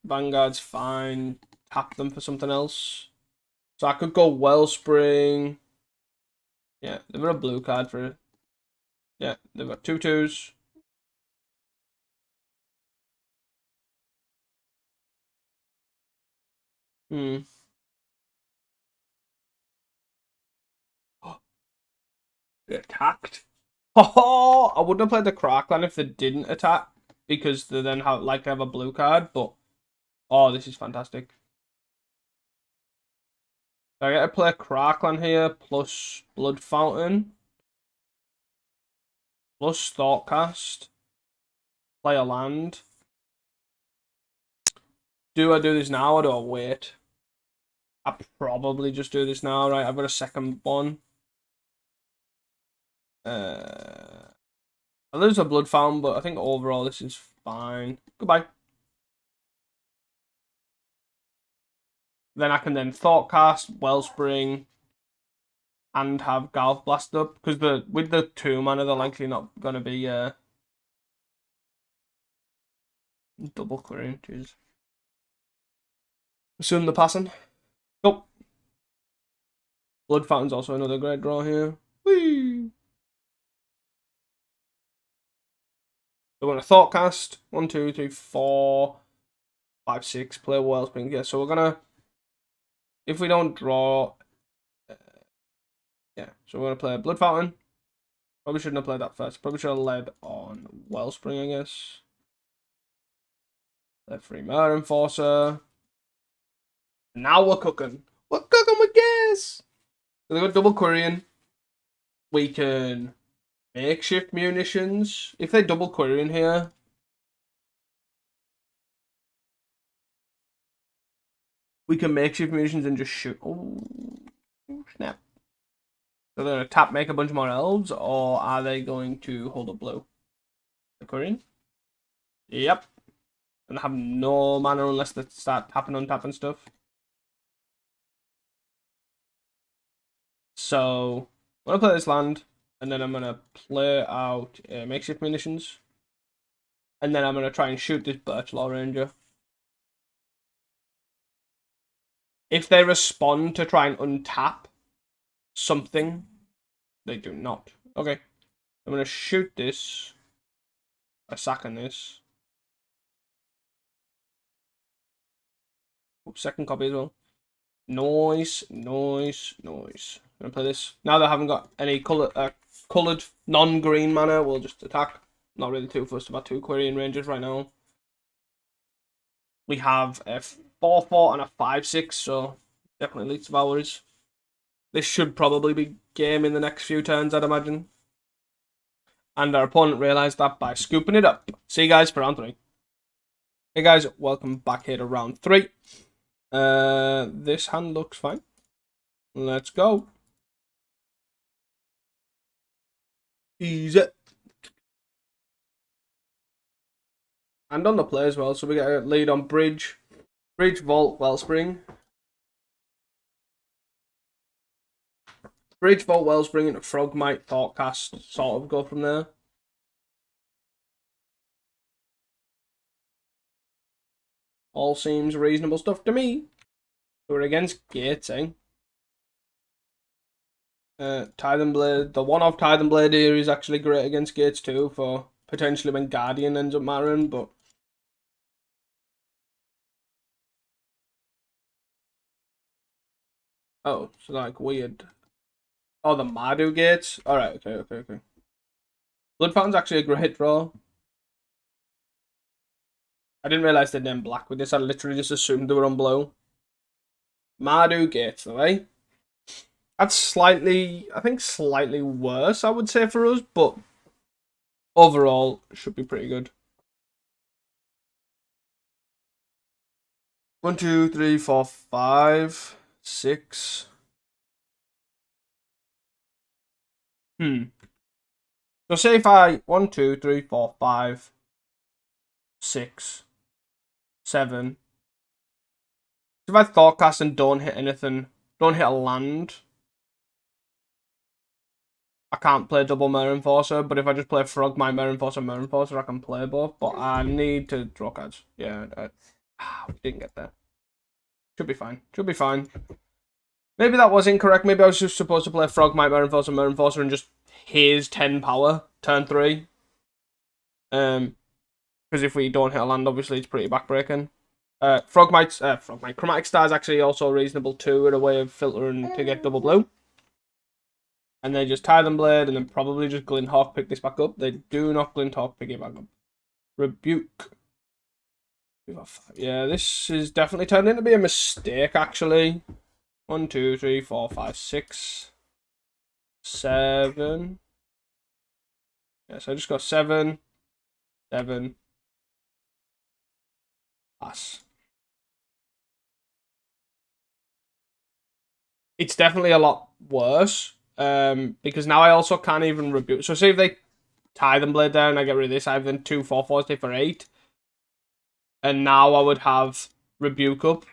Vanguard's fine. Tap them for something else. So I could go Wellspring. Yeah, they've got a blue card for it. Yeah, they've got 2/2s. Hmm. They attacked. Oh, I wouldn't have played the Crackland if they didn't attack because they then have to have a blue card. But oh, this is fantastic. I get to play Crackland here plus Blood Fountain plus Thoughtcast. Play a land. Do I do this now or do I wait? I probably just do this now, right? I've got a second one. I lose a Blood Fountain, but I think overall this is fine. Goodbye. Then I can then Thoughtcast, Wellspring, and have Galv Blast up because with the 2 mana they're likely not gonna be double querying. Jeez. Assume the passing. Go. Blood Fountain's also another great draw here. Whee! So we're gonna Thoughtcast. 1, 2, 3, 4, 5, 6. Play Wellspring. Yeah, so we're gonna if we don't draw yeah, so we're gonna play Blood Fountain. Probably shouldn't have played that first. Probably should have led on Wellspring, I guess. Play free Murder Enforcer. Now we're cooking. We're cooking with gas. So they've got double querying. We can makeshift munitions. If they double querying here, we can makeshift munitions and just shoot. Oh, snap. So they're going to tap, make a bunch more elves, or are they going to hold up blue? The querying? Yep. And have no mana unless they start tapping, untapping stuff. So, I'm going to play this land, and then I'm going to play out makeshift munitions. And then I'm going to try and shoot this Birch Law Ranger. If they respond to try and untap something, they do not. Okay. I'm going to shoot this. A sack on this. Oops, second copy as well. Noise. I'm going to play this. Now they haven't got any coloured non-green mana, we'll just attack. Not really too fussed about 2 querying rangers right now. We have a 4/4 and a 5/6, so definitely leads to ours. This should probably be game in the next few turns, I'd imagine. And our opponent realised that by scooping it up. See you guys for round 3. Hey guys, welcome back here to round 3. This hand looks fine. Let's go. Easy. And on the play as well, so we get a lead on Bridge, Vault, Wellspring. Bridge, Vault, Wellspring, and Frogmite, Thoughtcast, sort of go from there. All seems reasonable stuff to me. We're against Gates, eh? Tithe Blade, the one-off Tithe Blade here is actually great against Gates too, for potentially when Guardian ends up mattering, but... Oh, so like weird. Oh, the Madu Gates? Alright, okay. Blood Fountain's actually a great draw. I didn't realise they'd name black with this, I literally just assumed they were on blue. Madu Gates, though, eh? That's slightly, I think slightly worse, I would say, for us, but overall, should be pretty good. 1, 2, 3, 4, 5, 6. So say if I 1, 2, 3, 4, 5, 6, 7. If I Thoughtcast and don't hit anything, don't hit a land, I can't play double Mirror Enforcer, but if I just play Frogmite, Mirror Enforcer, I can play both. But I need to draw cards. Yeah, we didn't get there. Should be fine. Maybe that was incorrect. Maybe I was just supposed to play Frogmite, Mirror Enforcer, and just here's 10 power, turn 3. Because if we don't hit a land, obviously it's pretty backbreaking. Frogmite, Chromatic Star is actually also reasonable too, in a way of filtering to get double blue. And they just Tithe Blade and then probably just Glint Hawk pick this back up. They do not Glint Hawk pick it back up. Rebuke. Yeah, this is definitely turned into be a mistake, actually. 1, 2, 3, 4, 5, 6, 7. Yeah, so I just got 7, 7. Pass. It's definitely a lot worse. Because now I also can't even rebuke. So say if they Tithe Blade there and I get rid of this, I have then 2 4/4 stay for 8. And now I would have Rebuke up.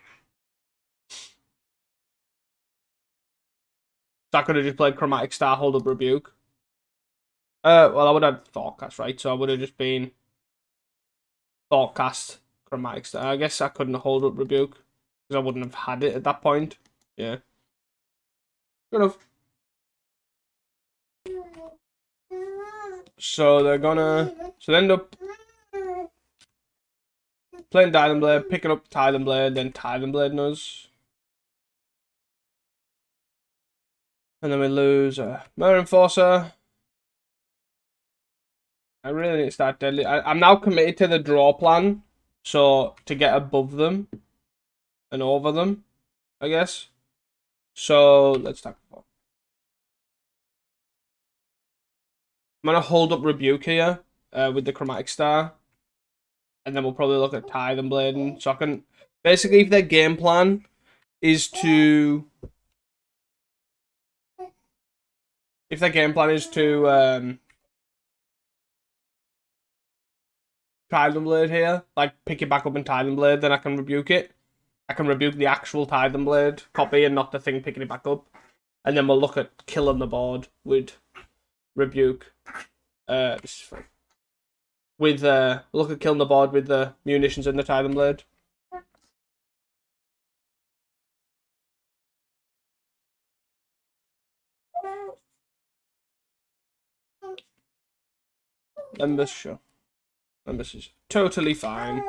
So I could have just played Chromatic Star, hold up Rebuke. Well, I would have Thoughtcast, right? So I would have just been Thoughtcast, Chromatic Star. I guess I couldn't hold up Rebuke because I wouldn't have had it at that point. Yeah. Good enough. So they're gonna. So they end up playing Tithe Blade, picking up Tithe Blade, then Tithe Blade us. And then we lose Mirror Enforcer. I really need to start deadly. I'm now committed to the draw plan. So to get above them and over them, I guess. So let's talk about. I'm gonna hold up Rebuke here with the Chromatic Star. And then we'll probably look at Tithe and Blading. So I can basically, if their game plan is to Tithe and Blade here, like pick it back up in Tithe and Blade, then I can rebuke it. I can rebuke the actual Tithe and Blade copy and not the thing picking it back up. And then we'll look at killing the board with rebuke. This is fine. With look at killing the board with the munitions and the Tithe and Blade. Members, sure. Members is totally fine.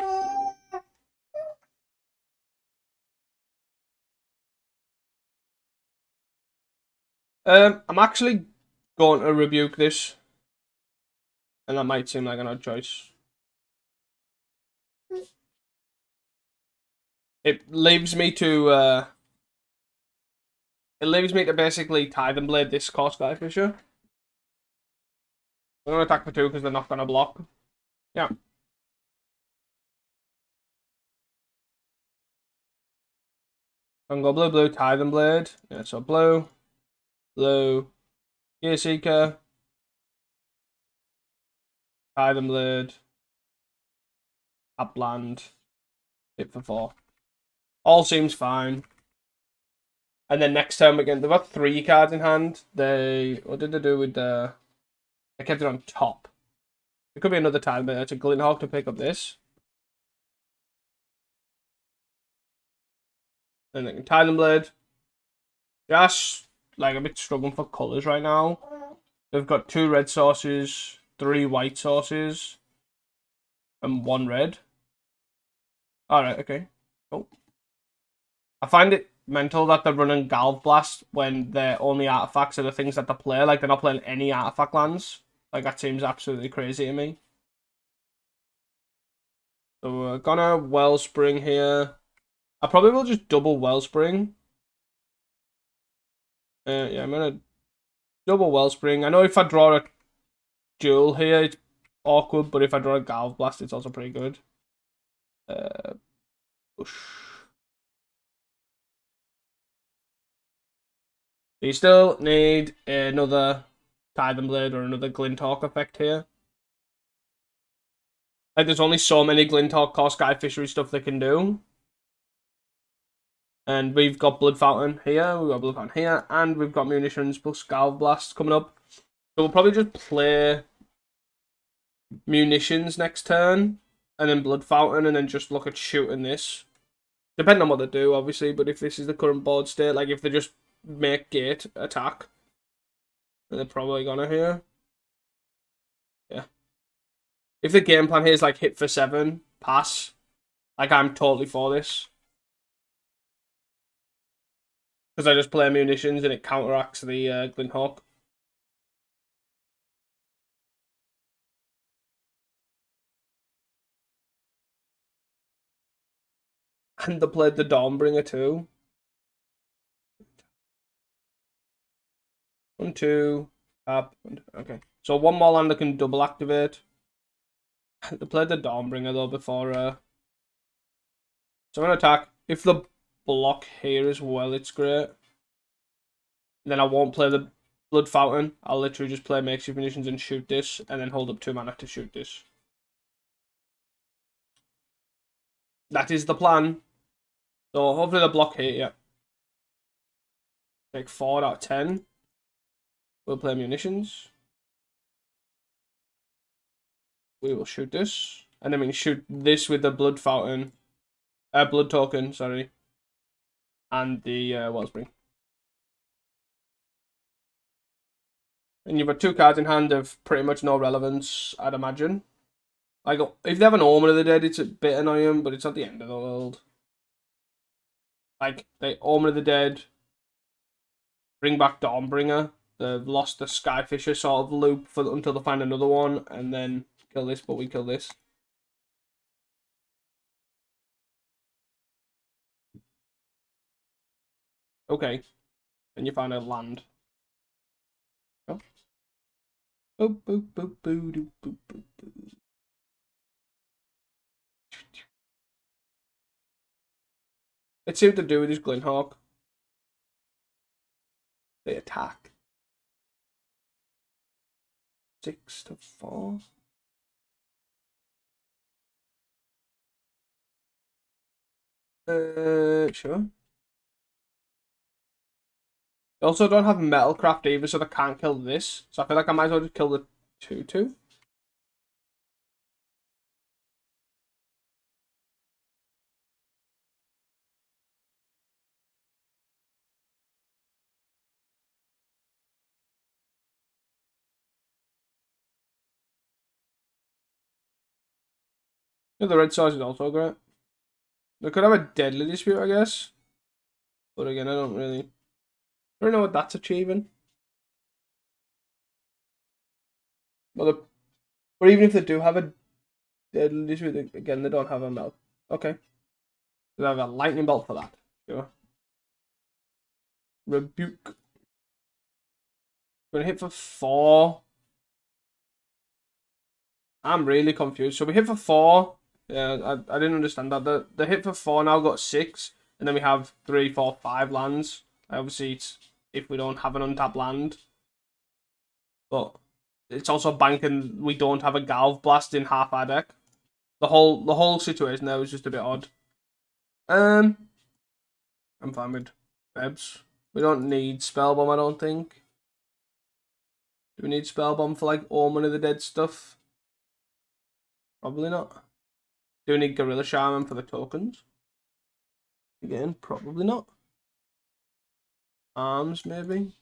I'm actually going to rebuke this. And that might seem like an odd choice. It leaves me to basically Tithe and Blade this cost guy for sure. I'm gonna attack for 2 because they're not gonna block. Yeah. I can go blue, blue, Tithing Blade. Yeah, so blue, blue, Gear Seeker, Tithing Blade, Upland, hit for 4. All seems fine. And then next turn again, they've got 3 cards in hand. What did they do with the? They kept it on top. It could be another Tithing Blade. It's a Glinthawk to pick up this. And then Tithing Blade. Just like a bit struggling for colours right now. They've got 2 red sources, 3 white sources, and 1 red. Alright, okay. Cool. I find it mental that they're running Galv Blast when their only artifacts are the things that they play. Like, they're not playing any artifact lands. Like, that seems absolutely crazy to me. So we're gonna Wellspring here. I probably will just double Wellspring. Yeah, I'm gonna double Wellspring. I know if I draw a Jewel here, it's awkward, but if I draw a Galv Blast, it's also pretty good. Push. You still need another Tithing Blade or another Glinthawk effect here. Like, there's only so many Glinthawk core Sky Fishery stuff they can do. And we've got Blood Fountain here, we've got Blood Fountain here, and we've got Munitions plus Galv Blast coming up. So we'll probably just play Munitions next turn, and then Blood Fountain, and then just look at shooting this. Depending on what they do, obviously, but if this is the current board state, like if they just make Gate attack, then they're probably gonna here. Yeah. If the game plan here is like hit for 7, pass, like I'm totally for this. Because I just play Munitions and it counteracts the Glinthawk. And they played the Dawnbringer too. 1, 2, up. Okay. So 1 more land that can double activate. They played the Dawnbringer though before. So I'm going to attack. If the block here as well, it's great. Then I won't play the Blood Fountain. I'll literally just play Makeshift Munitions and shoot this, and then hold up 2 mana to shoot this. That is the plan. So hopefully the block here, yeah. Take 4 out of 10. We'll play Munitions. We will shoot this. And then we can shoot this with the Blood Fountain. Blood Token, sorry. And the Wellspring. And you've got 2 cards in hand of pretty much no relevance, I'd imagine. Like, if they have an Omen of the Dead, it's a bit annoying, but it's not the end of the world. Like, they Omen of the Dead, bring back Dawnbringer. They've lost the Skyfisher sort of loop until they find another one, and then kill this, but we kill this. Okay. And you find a land. Oh. Boop, boop, boop, boop, boop, boop, boop, boop. Let's see what to do with this Glinthawk. They attack. 6 to 4. Sure. They also don't have Metalcraft either, so they can't kill this. So I feel like I might as well just kill the 2/2. Yeah, the red size is also great. They could have a Deadly Dispute, I guess. But again, I don't know what that's achieving. But even if they do have a Deadly Dispute, again, they don't have a melt. Okay. They have a Lightning Bolt for that. Sure. Rebuke. Gonna hit for 4. I'm really confused. So we hit for 4. Yeah, I didn't understand that. The hit for 4 now got 6. And then we have 3, 4, 5 lands. Obviously, it's if we don't have an untapped land. But it's also banking we don't have a Galv Blast in half our deck. The whole situation there was just a bit odd. I'm fine with Bebs. We don't need Spellbomb, I don't think. Do we need Spellbomb for like Omen of the Dead stuff? Probably not. Do we need Gorilla Shaman for the tokens? Again, probably not. Arms, maybe?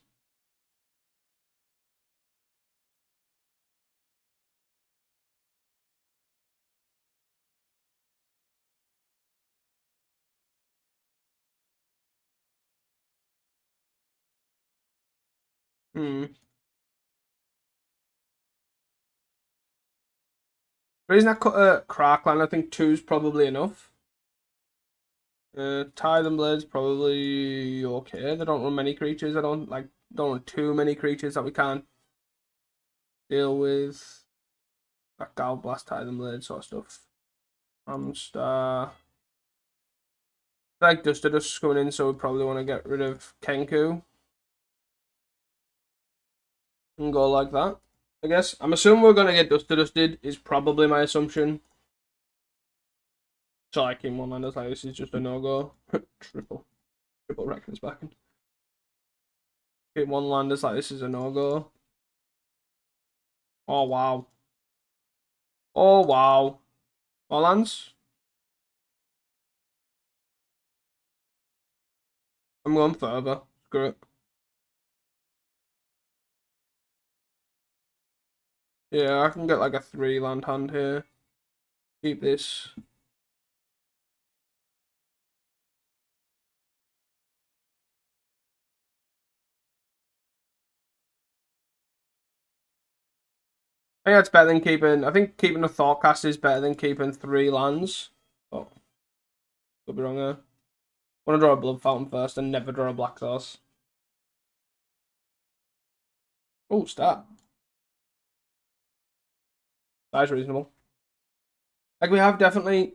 The reason I cut a Crackland, I think 2's probably enough. Tithe Blades probably okay. They don't run many creatures. I don't run too many creatures that we can't deal with. That Gal Blast, Tithe Blade sort of stuff. Hamstar. Like Duster Dust's coming in, so we probably want to get rid of Kenku. And go like that. I guess. I'm assuming we're gonna get Duster Dusted, is probably my assumption. So like in one landers like this is just a no-go. Triple Reckon's backing. In one landers like this is a no-go. Oh wow. Oh wow. All lands? I'm going further. Screw it. Yeah, I can get like a 3-land hand here. Keep this. I think that's better than keeping. I think keeping a Thoughtcast is better than keeping 3 lands. Oh, could be wrong there. Want to draw a Blood Fountain first and never draw a Black Source. Oh, start. That's reasonable. Like, we have definitely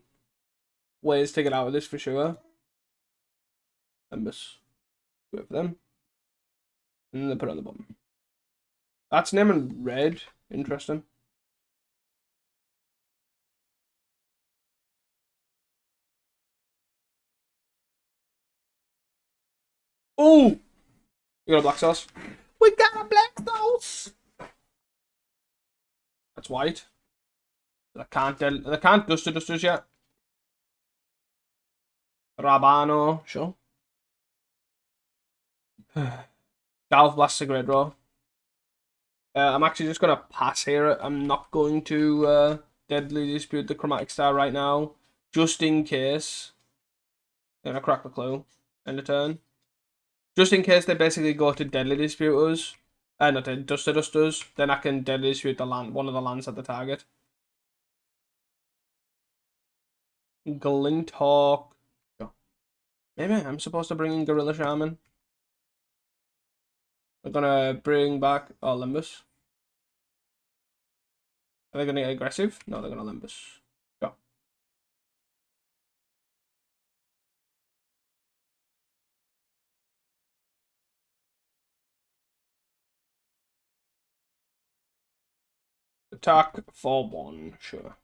ways to get out of this for sure. Embers. Wait for them. And then they put it on the bottom. That's name in red. Interesting. Oh! You got a Black Source? We got a Black Source! That's white. They can't Dusters yet. Rabano, sure. Galv Blast's a great draw. I'm actually just going to pass here. I'm not going to Deadly Dispute the Chromatic Star right now, just in case. I'm going to crack the clue. End of turn. Just in case they basically go to Deadly Dispute us. Not Dusters, then I can Deadly Dispute the land, one of the lands at the target. Glinthawk. Oh. Maybe I'm supposed to bring in Gorilla Shaman. We're gonna bring back Limbus. Are they gonna get aggressive? No, they're gonna Limbus. Go. Attack for 1, sure.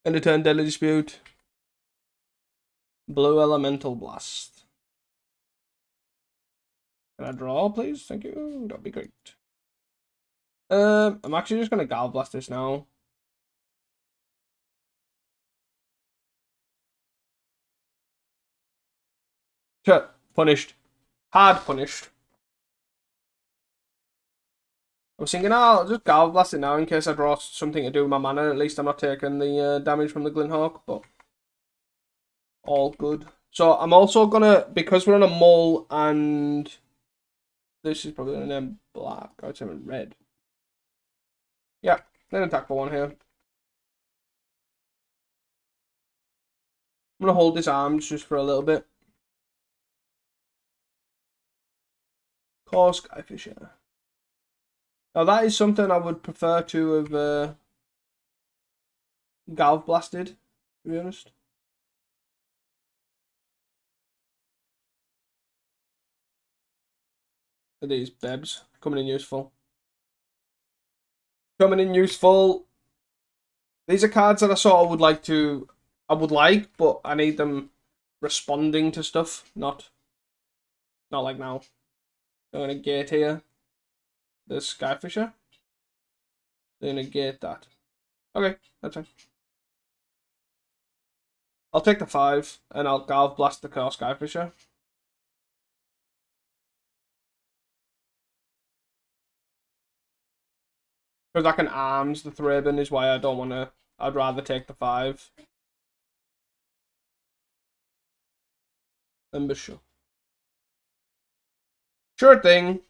End of turn, Deadly Dispute. Blue Elemental Blast. Can I draw, please? Thank you. That'd be great. I'm actually just gonna Gal Blast this now. Sure. Punished. Hard punished. I was thinking, I'll just Gal Blast it now in case I draw something to do with my mana. At least I'm not taking the damage from the Glinthawk, but all good. So I'm also gonna, because we're on a mole and this is probably gonna name black. I'd say red. Yeah, then attack for 1 here. I'm gonna hold this arms just for a little bit. Core Skyfisher. Now that is something I would prefer to have Galv blasted, to be honest. These bebs coming in useful. Coming in useful. These are cards that I sort of would like, but I need them responding to stuff, not like now. I'm gonna gate here. The Skyfisher. They're gonna gate that. Okay, that's fine. I'll take the 5 and I'll Galv blast the Core Skyfisher. Because I can arms the Thraben is why I don't want to. I'd rather take the 5. Ambitious. Sure thing.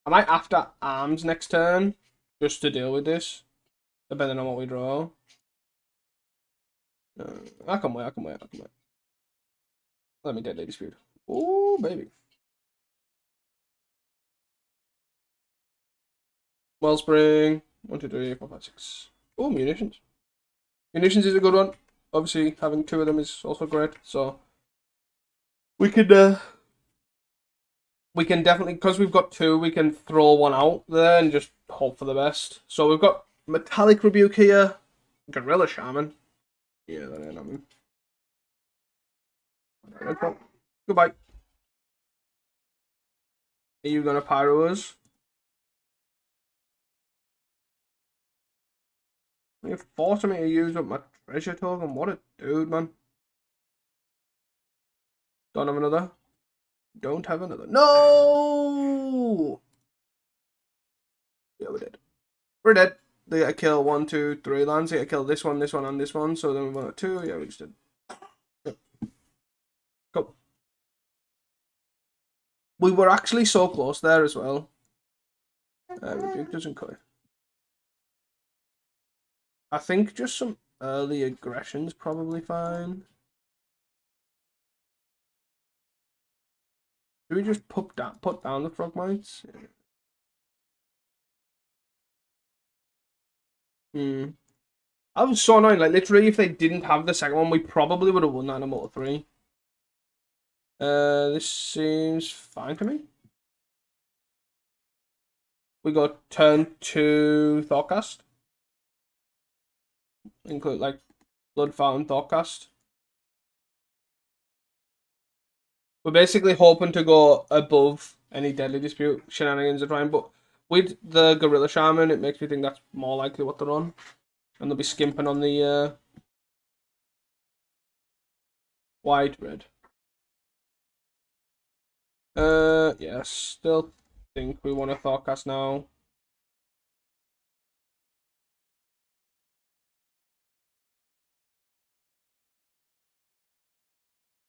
I might have to arms next turn just to deal with this, depending on what we draw. I can wait. Let me Deadly Dispute. Oh, baby. Wellspring. 1, 2, 3, 4, 5, 6. Oh, munitions. Munitions is a good one. Obviously, having 2 of them is also great. So we could definitely, because we've got 2, we can throw 1 out there and just hope for the best. So we've got Metallic Rebuke here, Gorilla Shaman. Yeah, that ain't happening. Goodbye. Are you gonna pyro us? You're forcing me to use up my treasure token. What a dude, man. Don't have another. Don't have another. No! Yeah, we did. We're dead. They gotta kill 1, 2, 3 lands. They gotta kill this one, and this one. So then we won at 2. Yeah, we just did. Yep. Cool. We were actually so close there as well. Rebuke doesn't cut it. I think just some early aggression's probably fine. Do we just put down the Frogmites? Yeah. I was so annoying. Like, literally, if they didn't have the second one, we probably would have won that in a Moto 3. This seems fine to me. We got turn 2 Thoughtcast. Include, like, Blood Fountain Thoughtcast. We're basically hoping to go above any Deadly Dispute shenanigans are trying, but with the Gorilla Shaman, it makes me think that's more likely what they're on. And they'll be skimping on the white red. Yeah, still think we want a Thoughtcast now.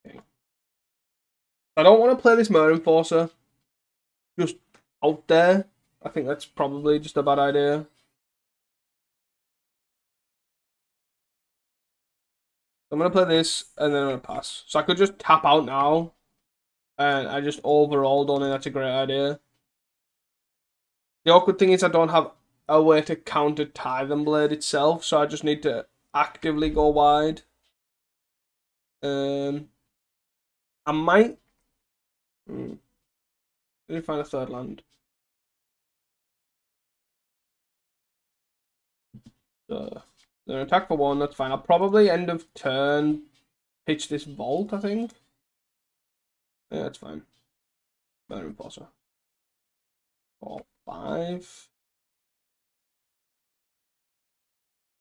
Okay. I don't want to play this Murder Enforcer just out there. I think that's probably just a bad idea. I'm going to play this, and then I'm going to pass. So I could just tap out now, and I just overall don't think that's a great idea. The awkward thing is I don't have a way to counter Tithan Blade itself, so I just need to actively go wide. I might... Let me find a third land. They're an attack for 1, that's fine. I'll probably end of turn pitch this Vault, I think. Yeah, that's fine. Murder Enforcer. 4, 5.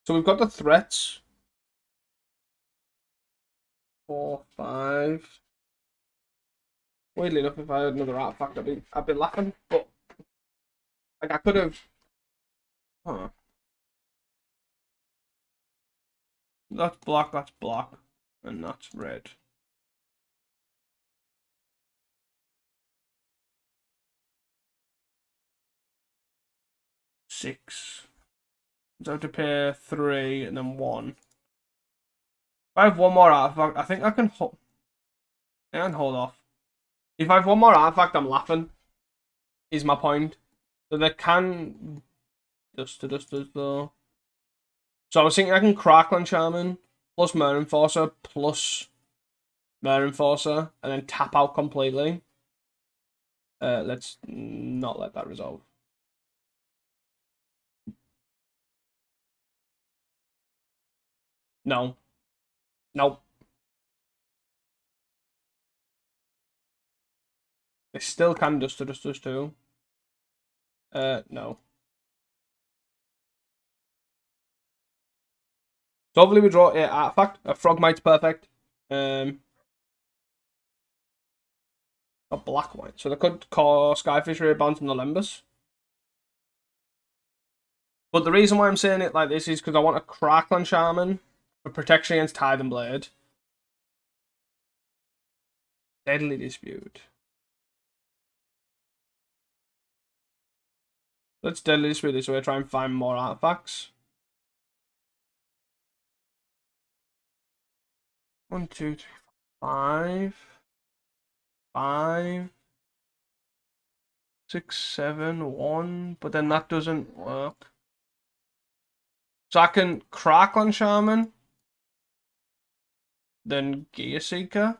So we've got the threats. 4, 5. Weirdly enough, if I had another artifact, I'd be laughing. But like I could have. Huh. That's black, and that's red. Six. So I have to pay 3 and then 1. If I have one more artifact, I think I can hold. I can hold off. If I have one more artifact, I'm laughing. Is my point. So they can dust to dusters though. So I was thinking I can Crackland Shaman plus Mer Enforcer plus Mer Enforcer and then tap out completely. Let's not let that resolve. No. Nope. It still can dust to dust too. No. So hopefully we draw an artifact. A Frogmite's perfect. A black white. So they could call Skyfish Rebound from the Lembus. But the reason why I'm saying it like this is because I want a Crackland Shaman for protection against Tide and Blade. Deadly Dispute. Let's Deadly Dispute this way, try and find more artifacts. 1, 2, 3, 5. 5. 6, 7, 1. But then that doesn't work. So I can Crackland Shaman. Then Gear Seeker.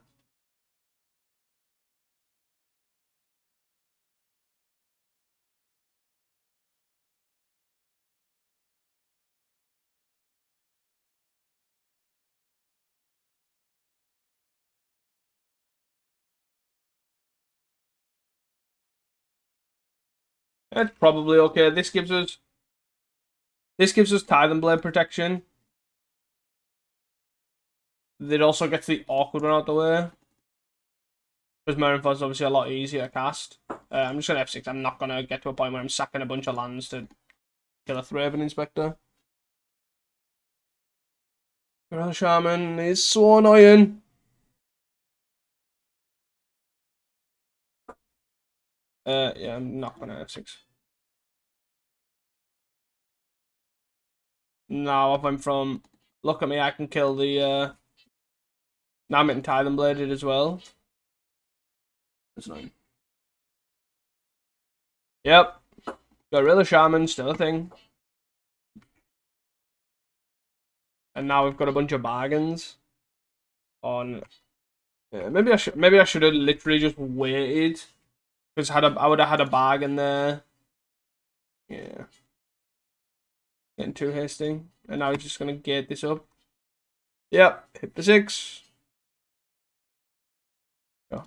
It's probably okay. This gives us Tide and Blade protection. It also gets the awkward one out the way. Because Marineford is obviously a lot easier to cast. I'm just going to F6. I'm not going to get to a point where I'm sacking a bunch of lands to kill a Thraben Inspector. Referral Shaman is so annoying. Yeah, I'm not going to F6. Now, if I'm from... Look at me, I can kill the... Now I'm getting Tide and Bladed as well. That's annoying. Yep. Gorilla Shaman, still a thing. And now we've got a bunch of bargains on. Yeah, maybe I should have literally just waited because I would have had a bargain there. Yeah, getting too hasty, and now he's just gonna get this up. Yep, hit the 6. Yeah.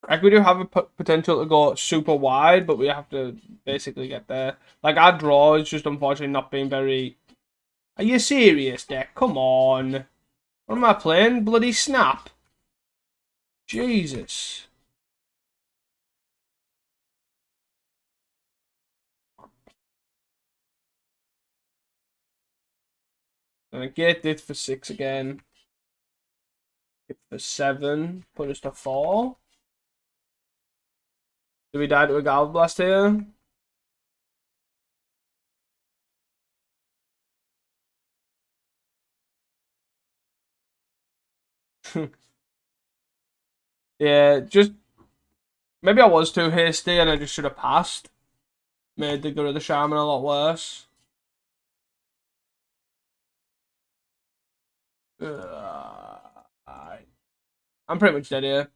Like we do have a potential to go super wide, but we have to basically get there. Like our draw is just unfortunately not being very. Are you serious, deck? Come on. What am I playing? Bloody Snap. Jesus. Gonna get it for 6 again. Hit for 7. Put us to 4. Do we die to a Galv Blast here? Yeah, just maybe I was too hasty and I just should have passed. Made the Gorilla Shaman a lot worse. I'm pretty much dead here.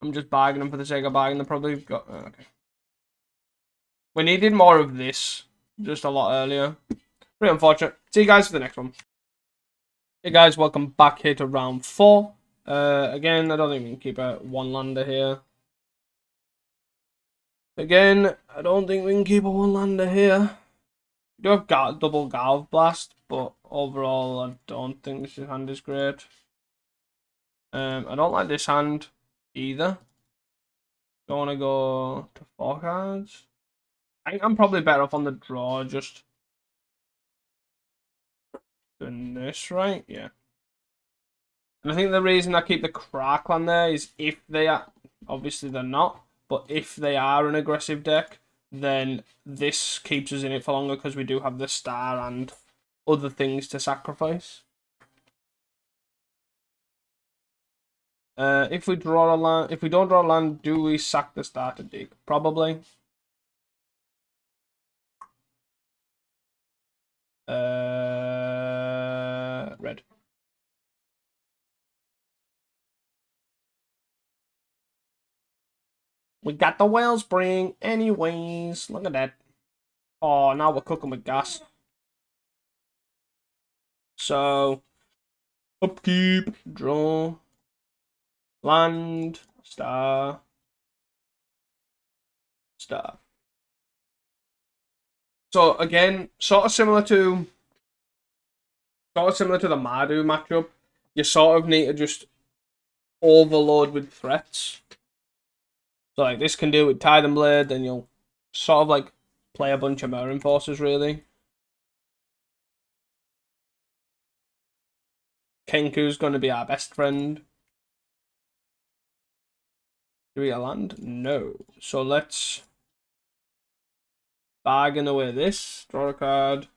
I'm just bargaining for the sake of bargaining. Probably got. Okay. We needed more of this just a lot earlier. Pretty unfortunate. See you guys for the next one. Hey guys, welcome back here to round 4. Again, I don't think we can keep a 1-lander here. Again, I don't think we can keep a 1-lander here. We do have double Galv Blast, but overall, I don't think this hand is great. I don't like this hand either. Don't want to go to 4 cards. I think I'm probably better off on the draw, just doing this, right? Yeah. And I think the reason I keep the Crackland there is if they are, obviously they're not, but if they are an aggressive deck, then this keeps us in it for longer because we do have the star and other things to sacrifice. If we draw a land, if we don't draw a land, do we sack the starter deck? Probably. Red. We got the Wellspring anyways. Look at that. Oh, now we're cooking with gas. So, upkeep, draw, land, star, star. So again, sort of similar to the Mardu matchup. You sort of need to just overload with threats. So like this can do with Tide and Blade, then you'll sort of like play a bunch of Mirror Forces really. Kenku's going to be our best friend. Do we get land? No. So let's bargain away this. Draw a card.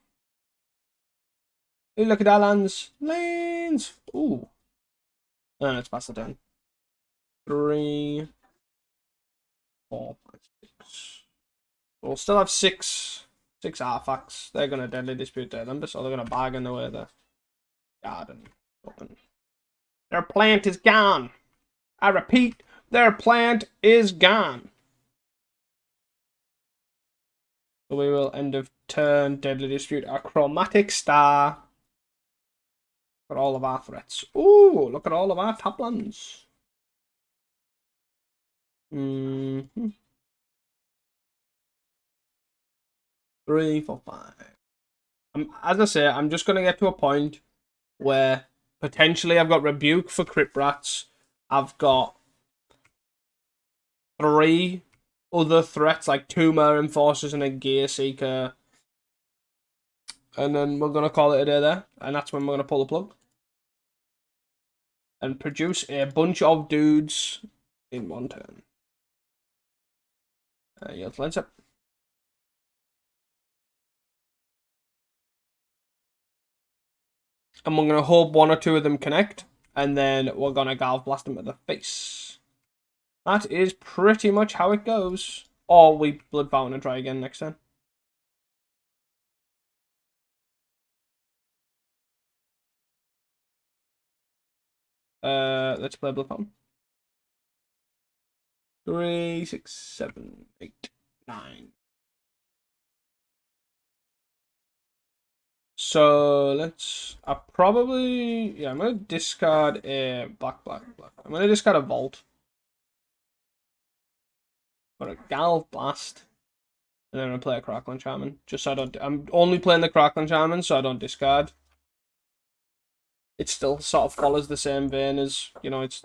Hey, look at our lands. Lands! Ooh. And let's pass it down. 3, 4, 5, 6. We'll still have six artifacts. They're going to deadly dispute their number, so they're going to bargain away the garden. Open. Their plant is gone. I repeat, their plant is gone. So we will end of turn deadly dispute a chromatic star for all of our threats. Ooh, look at all of our top lands. Mm-hmm. 3, 4, 5. As I say, I'm just gonna get to a point where potentially I've got Rebuke for Crypt Rats. I've got 3 other threats, like 2 Mirror Enforcers and a Gear Seeker. And then we're gonna call it a day there, and that's when we're gonna pull the plug. And produce a bunch of dudes in one turn. Yield lens up. And we're going to hope 1 or 2 of them connect. And then we're going to Galv Blast them at the face. That is pretty much how it goes. Or we Blood Fountain and try again next turn. Let's play Blood Fountain. 3, 6, 7, 8, 9. So let's. I'm gonna discard a black. I'm gonna discard a Vault for a Galv Blast, and then I'm gonna play a Crackling Shaman. Just so I don't. I'm only playing the Crackling Shaman, so I don't discard. It still sort of follows the same vein as it's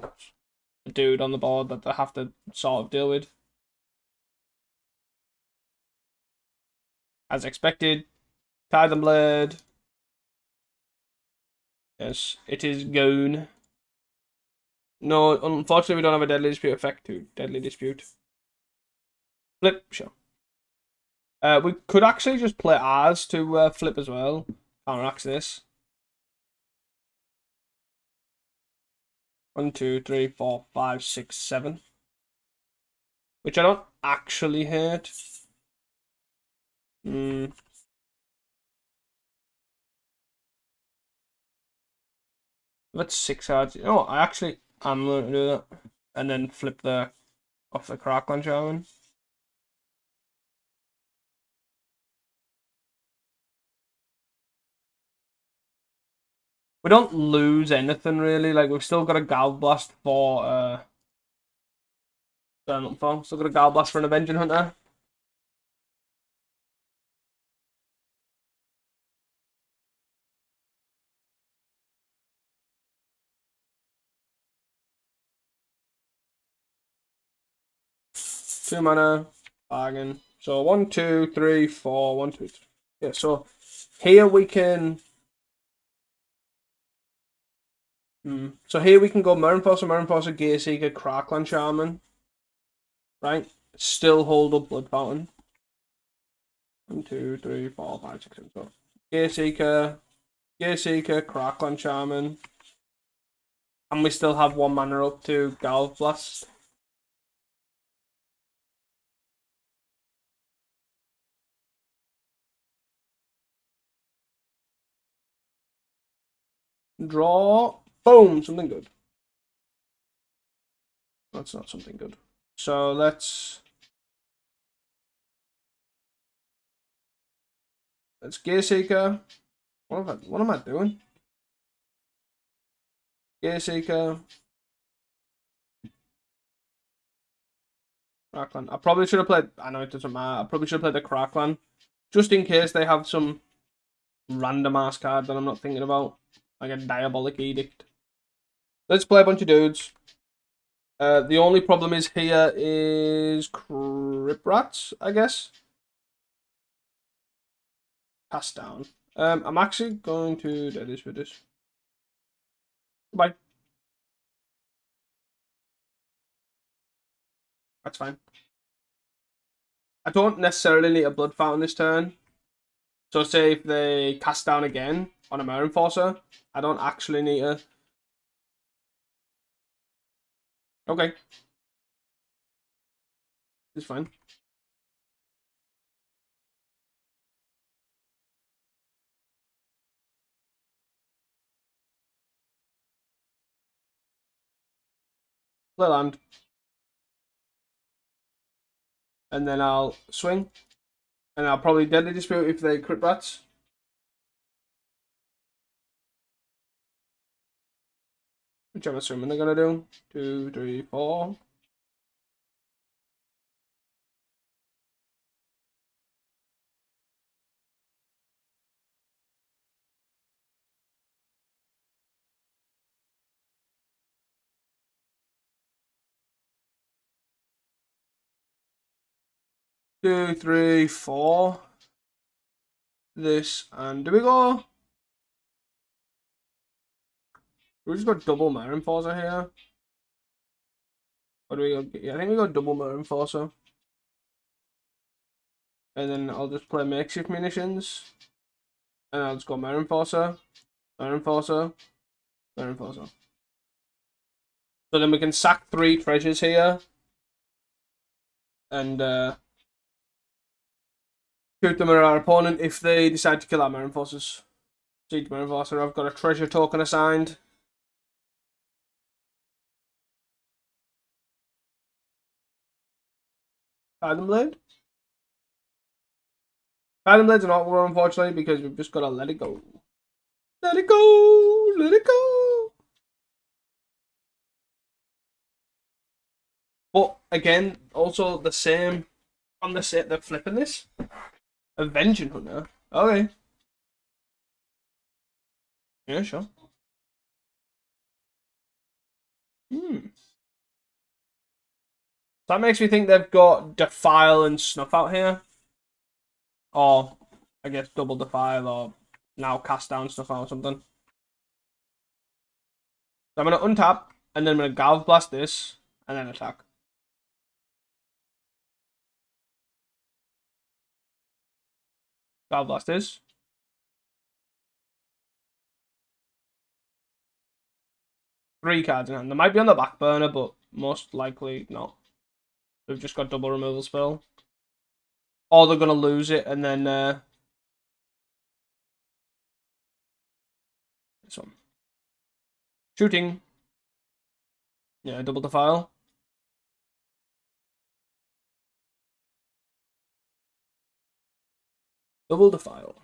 a dude on the board that they have to sort of deal with. As expected, Tide and Blade. Yes, it is gone. No, unfortunately, we don't have a Deadly Dispute effect to Deadly Dispute. Flip, sure. We could actually just play ours to flip as well. Counteract this. 1, 2, 3, 4, 5, 6, 7. Which I don't actually hate. That's 6 cards. Oh, I actually am going to do that. And then flip the off the Crackling Shaman. We don't lose anything really. Like we've still got a Galv Blast for still got a Galv Blast for an Avenging Hunter. Two mana, bargain. So 1, 2, 3, 4, 1, 2, 3. Yeah, so here we can so here we can go Mirror Enforcer, Gear Seeker, Crackling Shaman. Right? Still hold up Blood Fountain. 1, 2, 3, 4, 5, 6, 7. So Gear Seeker, Crackling Shaman. And we still have 1 mana up to Galv Blast. Draw. Boom! Something good. That's not something good. So let's Gear Seeker. What am I doing? Gear Seeker. Crackland. I probably should have played. I know it doesn't matter. I probably should have played the Crackland, just in case they have some random ass card that I'm not thinking about, like a Diabolic Edict. Let's play a bunch of dudes. The only problem is here is Crypt Rats, I guess. Pass down. I'm actually going to do this with this. Goodbye. That's fine. I don't necessarily need a Blood Fountain this turn. So say if they cast down again on a Mirror Enforcer, I don't actually need a... Okay. It's fine. Play land. And then I'll swing. And I'll probably Deadly Dispute if they Crypt Rats. Which I'm assuming they're going to do. 2, 3, 4. Two, three, four. This, and do we go? We just got double Mirror Enforcer here. Or do we go? Yeah, I think we got double Mirror Enforcer. And then I'll just play Makeshift Munitions. And I'll just go Mirror Enforcer, Mirror Enforcer, Mirror Enforcer. So then we can sack 3 treasures here. And shoot them at our opponent if they decide to kill our Mirror Enforcers. Siege Mirror Enforcer, I've got a treasure token assigned. Fathom Blade? Fathom Blade's an awkward one, unfortunately, because we've just got to let it go. Let it go! Let it go! But again, also the same on the set. They're flipping this. Avenging Hunter. Okay. Yeah, sure. That makes me think they've got Defile and Snuff out here. Or, I guess, double Defile or now cast down Snuff out or something. So I'm going to untap, and then I'm going to Galv Blast this, and then attack. Galv Blast this. 3 cards in hand. They might be on the back burner, but most likely not. They've just got double removal spell. Or they're going to lose it, and then... this one. Shooting. Yeah, double Defile. Double Defile.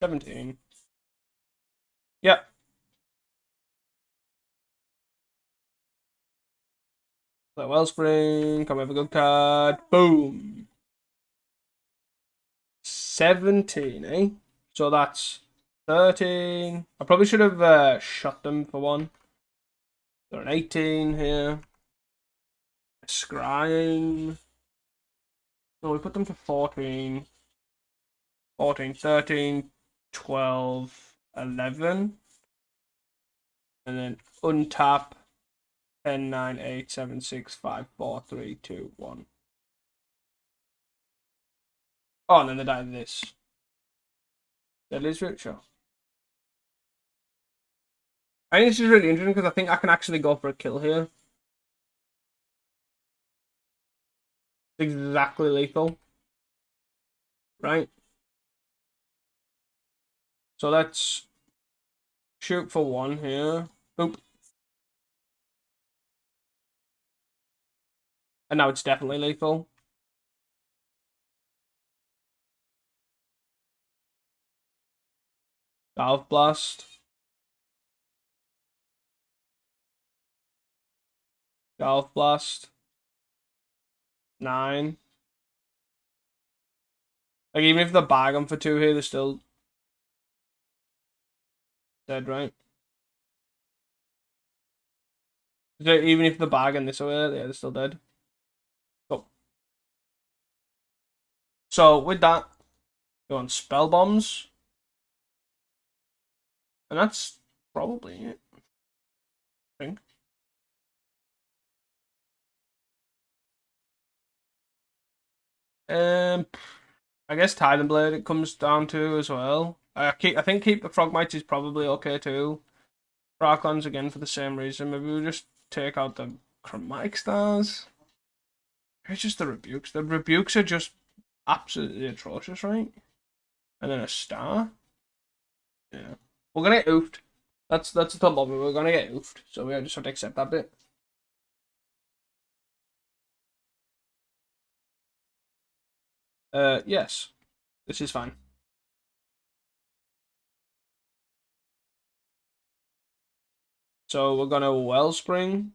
17. Yep. Play Wellspring. Come have a good card. Boom. 17, eh? So that's 13. I probably should have shot them for 1. They're an 18 here. Scrying. No, we put them to 14. 14, 13, 12, 11. And then untap 10, 9, 8, 7, 6, 5, 4, 3, 2, 1. Oh, and then they die to this. Deadly Switcher. I think this is really interesting because I think I can actually go for a kill here. It's exactly lethal. Right? So let's shoot for one here. Boop. And now it's definitely lethal. Valve Blast. Valve Blast. 9. Like, even if they bag them for 2 here, they're still dead, right? So even if they're bagging this away, yeah, they're still dead. Oh. So, with that, go on Spell Bombs. And that's probably it, I think. I guess Titan Blade it comes down to as well. I think keep the Frogmites is probably okay too. Archons again for the same reason. Maybe we'll just take out the Chromatic Stars. It's just the Rebukes. The Rebukes are just absolutely atrocious, right? And then a star. Yeah. We're gonna get oofed. That's the top of it. We're gonna get oofed. So we just have to accept that bit. Yes. This is fine. So we're gonna Wellspring.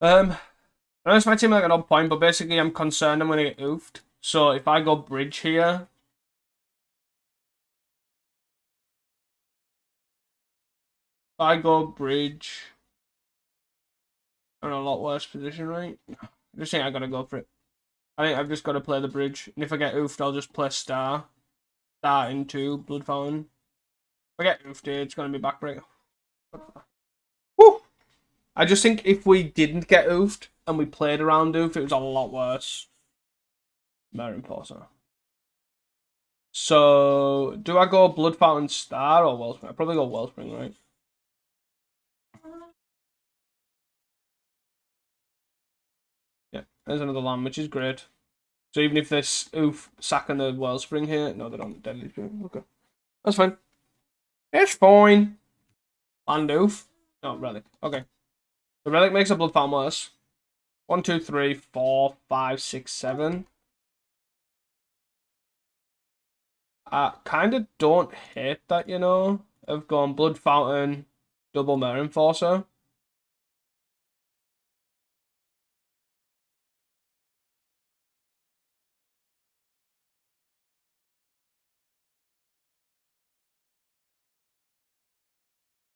I know this might seem like an odd point, but basically I'm concerned I'm gonna get oofed. So if I go bridge here, if I go bridge, I'm in a lot worse position, right? I just think I gotta go for it. I think I've just got to play the bridge, and if I get oofed, I'll just play star into Blood Fountain. If I get oofed here, it's gonna be backbreak. Woo! I just think if we didn't get oofed and we played around oof, it was a lot worse. Mare Enforcer. So, do I go Blood Fountain Star or Wellspring? I probably go Wellspring, right? Yeah, there's another land, which is great. So even if this oof sacking the Wellspring here, no, they don't deadly spring. Okay, that's fine. It's fine. And oof. No, relic. Okay. The relic makes a blood farm worse. 1, 2, 3, 4, 5, 6, 7. I kind of don't hate that, you know. I've gone Blood Fountain, double Mare Enforcer.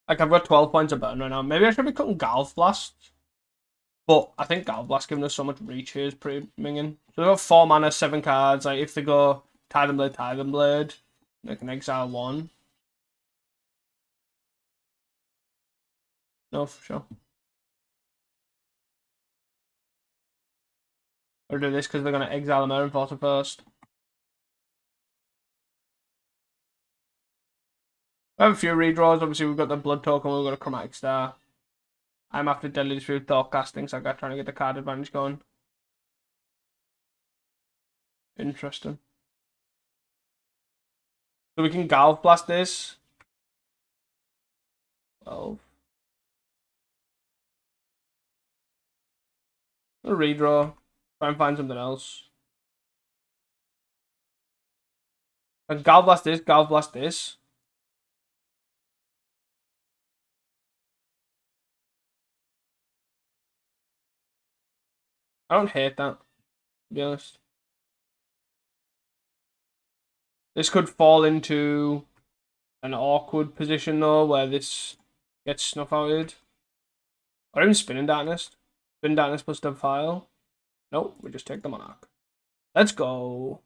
Like, I've got 12 points of burn right now. Maybe I should be cutting Galv Blast. But I think Galv Blast giving us so much reach here is pretty minging. So we've got 4 mana, 7 cards. Like, if they go Titan Blade, they can exile 1. No, for sure. Or do this because they're going to exile a Mare Enforcer first. I have a few redraws. Obviously, we've got the Blood Token, we've got a Chromatic Star. I'm after Deadly Dispute, Thought Casting, so I got trying to get the card advantage going. Interesting. So we can Galv Blast this. 12. A redraw. Try and find something else. And Galv Blast this, Galv Blast this. I don't hate that, to be honest. This could fall into an awkward position though, where this gets snuff outed. Or even Spinning Darkness. Spinning Darkness plus the file. Nope, we just take the Monarch. Let's go.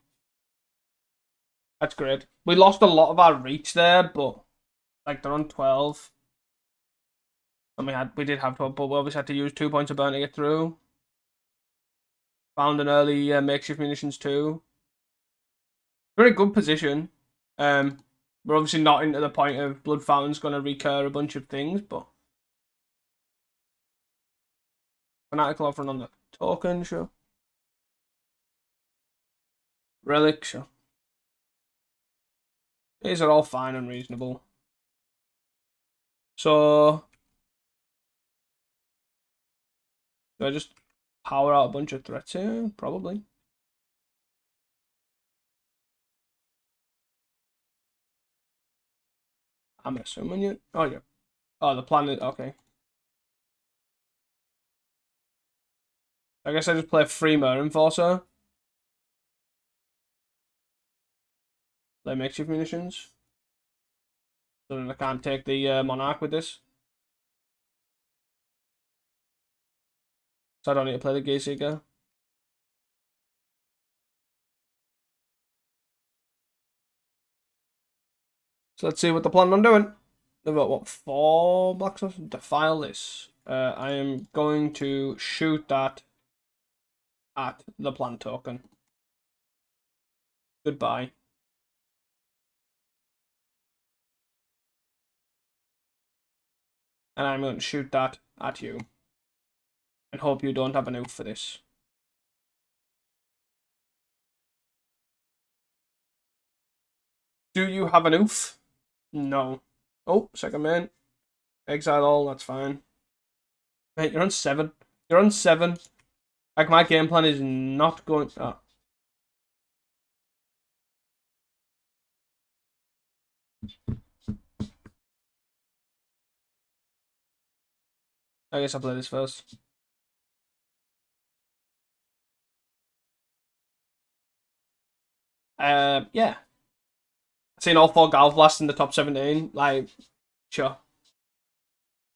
That's great. We lost a lot of our reach there, but like they're on 12. And we did have to, but we obviously had to use 2 points of burn to get through. Found an early makeshift munitions too. Very good position. We're obviously not into the point of Blood Fountain's going to recur a bunch of things, but Fanatical offering on the token, sure. Relic, sure. These are all fine and reasonable. So, do I just power out a bunch of threats here? Probably. I'm assuming you. Oh, yeah. Oh, the planet. Okay. I guess I just play free Mer Enforcer. Play makeshift munitions. So then I can't take the Monarch with this. So I don't need to play the Gearseeker. So let's see what they're planning on doing. They've got, what, 4 Black Sauce? Defile this. I am going to shoot that at the plant token. Goodbye. And I'm going to shoot that at you. And hope you don't have an oof for this. Do you have an oof? No. Oh, second man. Exile all, that's fine. Mate, you're on 7. You're on 7. Like, my game plan is not going... Oh. I guess I'll play this first. Yeah. I've seen all 4 Galv Blasts in the top 17. Like, sure.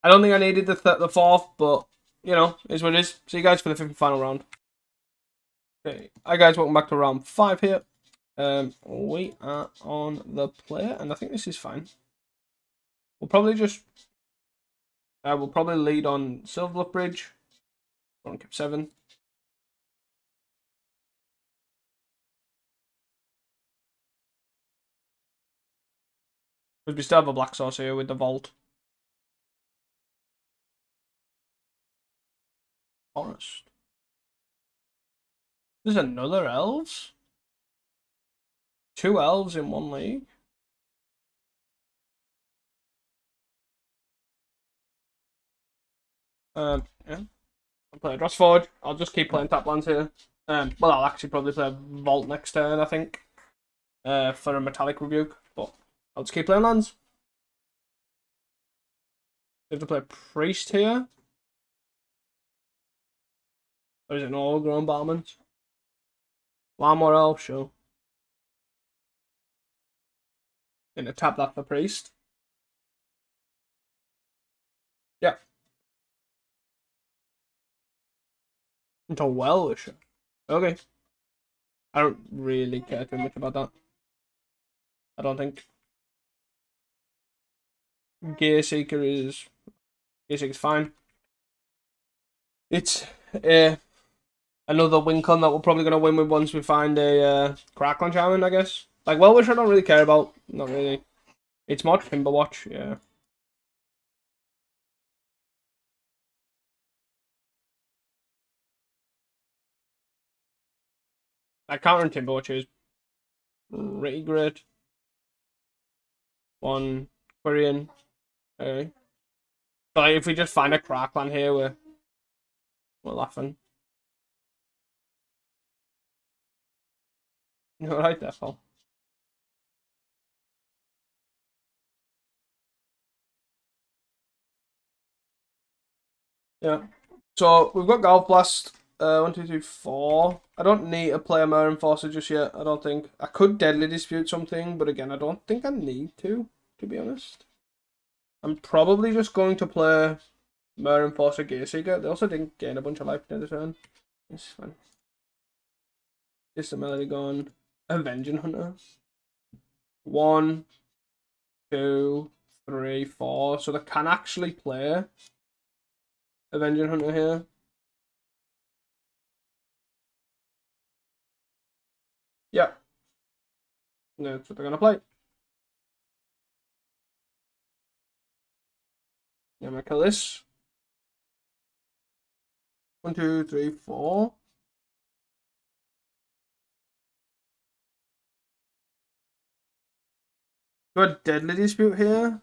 I don't think I needed the 4th, but, you know, is what it is. See you guys for the 5th and final round. Okay, hi guys, welcome back to round 5 here. We are on the player, and I think this is fine. We'll probably just... we'll probably lead on Silverbluff Bridge. On Cap 7. Because we still have a Black Sauce here with the Vault. Forest. There's another Elves? 2 Elves in 1 league? Yeah. I'll play Dross Forge. I'll just keep playing tap lands here. Well, I'll actually probably play Vault next turn, I think. For a Metallic Rebuke. But I'll just keep playing lands. We have to play Priest here. Or is it an Ogre on Battlement? 1 more Elf, sure. Gonna tap that for Priest. Yeah. Into Well-Wisher. Okay. I don't really care too much about that. I don't think. Gearseeker is fine. It's another Wincon that we're probably gonna win with once we find a Crackling Shaman, I guess. Like Well-Wisher I don't really care about. Not really. It's more Timberwatch, yeah. Like counter and Timberwatch is pretty great. 1 Quirion. Okay. But like, if we just find a Crackland here, we're laughing. You're right there, Paul. Yeah. So we've got Golf Blast. 1, 2, 3, 4. I don't need to play a Mer Enforcer just yet. I don't think. I could Deadly Dispute something, but again, I don't think I need to be honest. I'm probably just going to play Mer Enforcer Gearseeker. They also didn't gain a bunch of life near the turn. It's fine. Is the Melody gone? Avenging Hunter. 1, 2, 3, 4. So they can actually play Avenging Hunter here. Yeah. That's what they're gonna play. Yeah, I'm gonna kill this. 1, 2, 3, 4. Got Deadly Dispute here.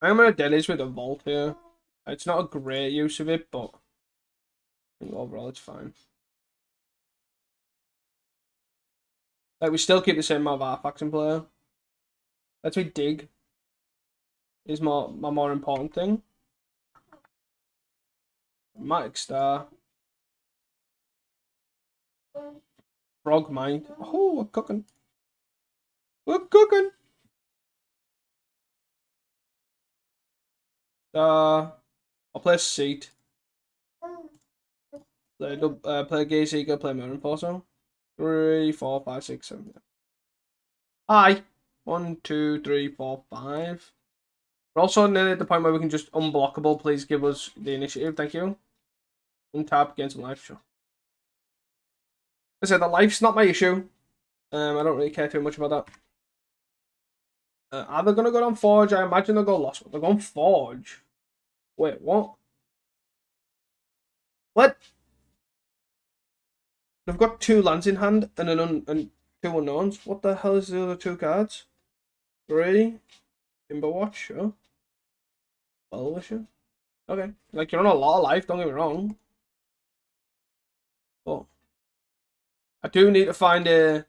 I'm gonna Deadly Dispute a Vault here. It's not a great use of it, but I think overall it's fine. Like, we still keep the same amount of artifacts in player. Let's me dig. Is my more important thing. Matic Star. Frog Mind. Oh, we're cooking. We're cooking. I'll play Seat. Play Gay Seeker, play Moon Enforcer. 3, 4, 5, 6, 7. Hi. 1, 2, 3, 4, 5. We're also nearly at the point where we can just unblockable. Please give us the initiative. Thank you. Untap, gain some life. Sure. I said the life's not my issue. I don't really care too much about that. Are they gonna go down Forge? I imagine they'll go Lost. They're going Forge. Wait, what? What? They've got 2 lands in hand and and 2 unknowns. What the hell is the other 2 cards? 3. Timberwatch, sure. Well-wisher. Okay. Like, you're on a lot of life, don't get me wrong. But I do need to find a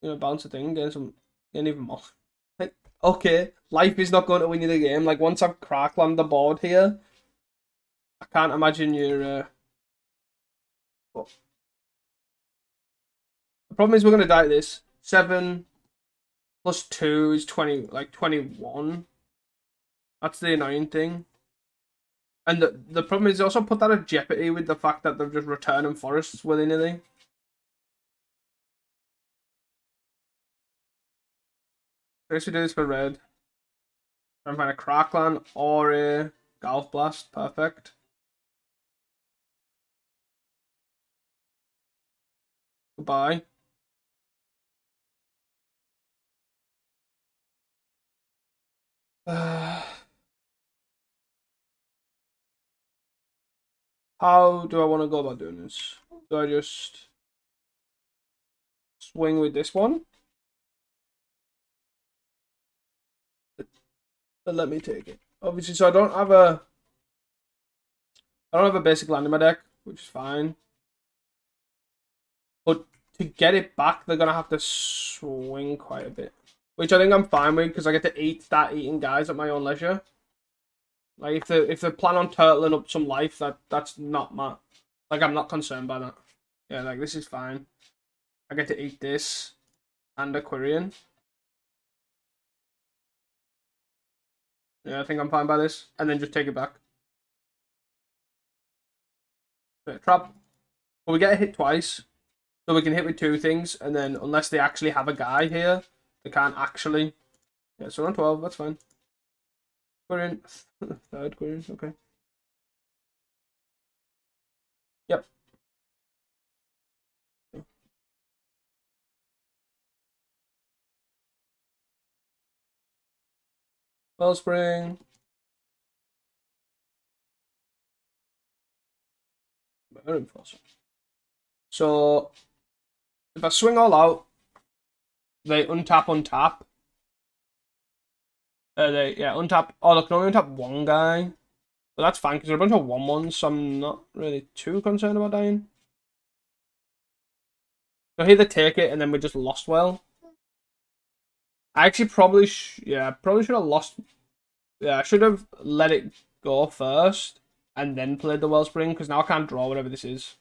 bounce a thing, get even more. Like, okay, life is not going to win you the game. Like, once I've crackland the board here, I can't imagine you're but the problem is we're gonna die at this. 7 plus 2 is 20, like 21. That's the annoying thing. And the problem is also put that at jeopardy with the fact that they're just returning forests willy-nilly. I guess we do this for red. Try and find a Crackland or a Golf Blast. Perfect. Goodbye. How do I want to go about doing this? Do I just swing with this one? But let me take it. Obviously, so I don't have a basic land in my deck, which is fine. But to get it back, they're gonna have to swing quite a bit, which I think I'm fine with because I get to start eating guys at my own leisure. Like if they plan on turtling up some life, that's not my I'm not concerned by that. Yeah, like this is fine. I get to eat this and Aquarian. Yeah, I think I'm fine by this, and then just take it back. Trap. But we get a hit twice, so we can hit with 2 things, and then unless they actually have a guy here, they can't actually. Yeah, so on 12. That's fine. Aquarian, 3rd Aquarian. Okay. Yep. Wellspring. So if I swing all out, they untap. Untap. Oh, they can only untap 1 guy. But that's fine because they're a bunch of 1/1s, so I'm not really too concerned about dying. So here they take it, and then we just lost well. I actually probably should have lost. Yeah, I should have let it go first and then played the Wellspring because now I can't draw whatever this is.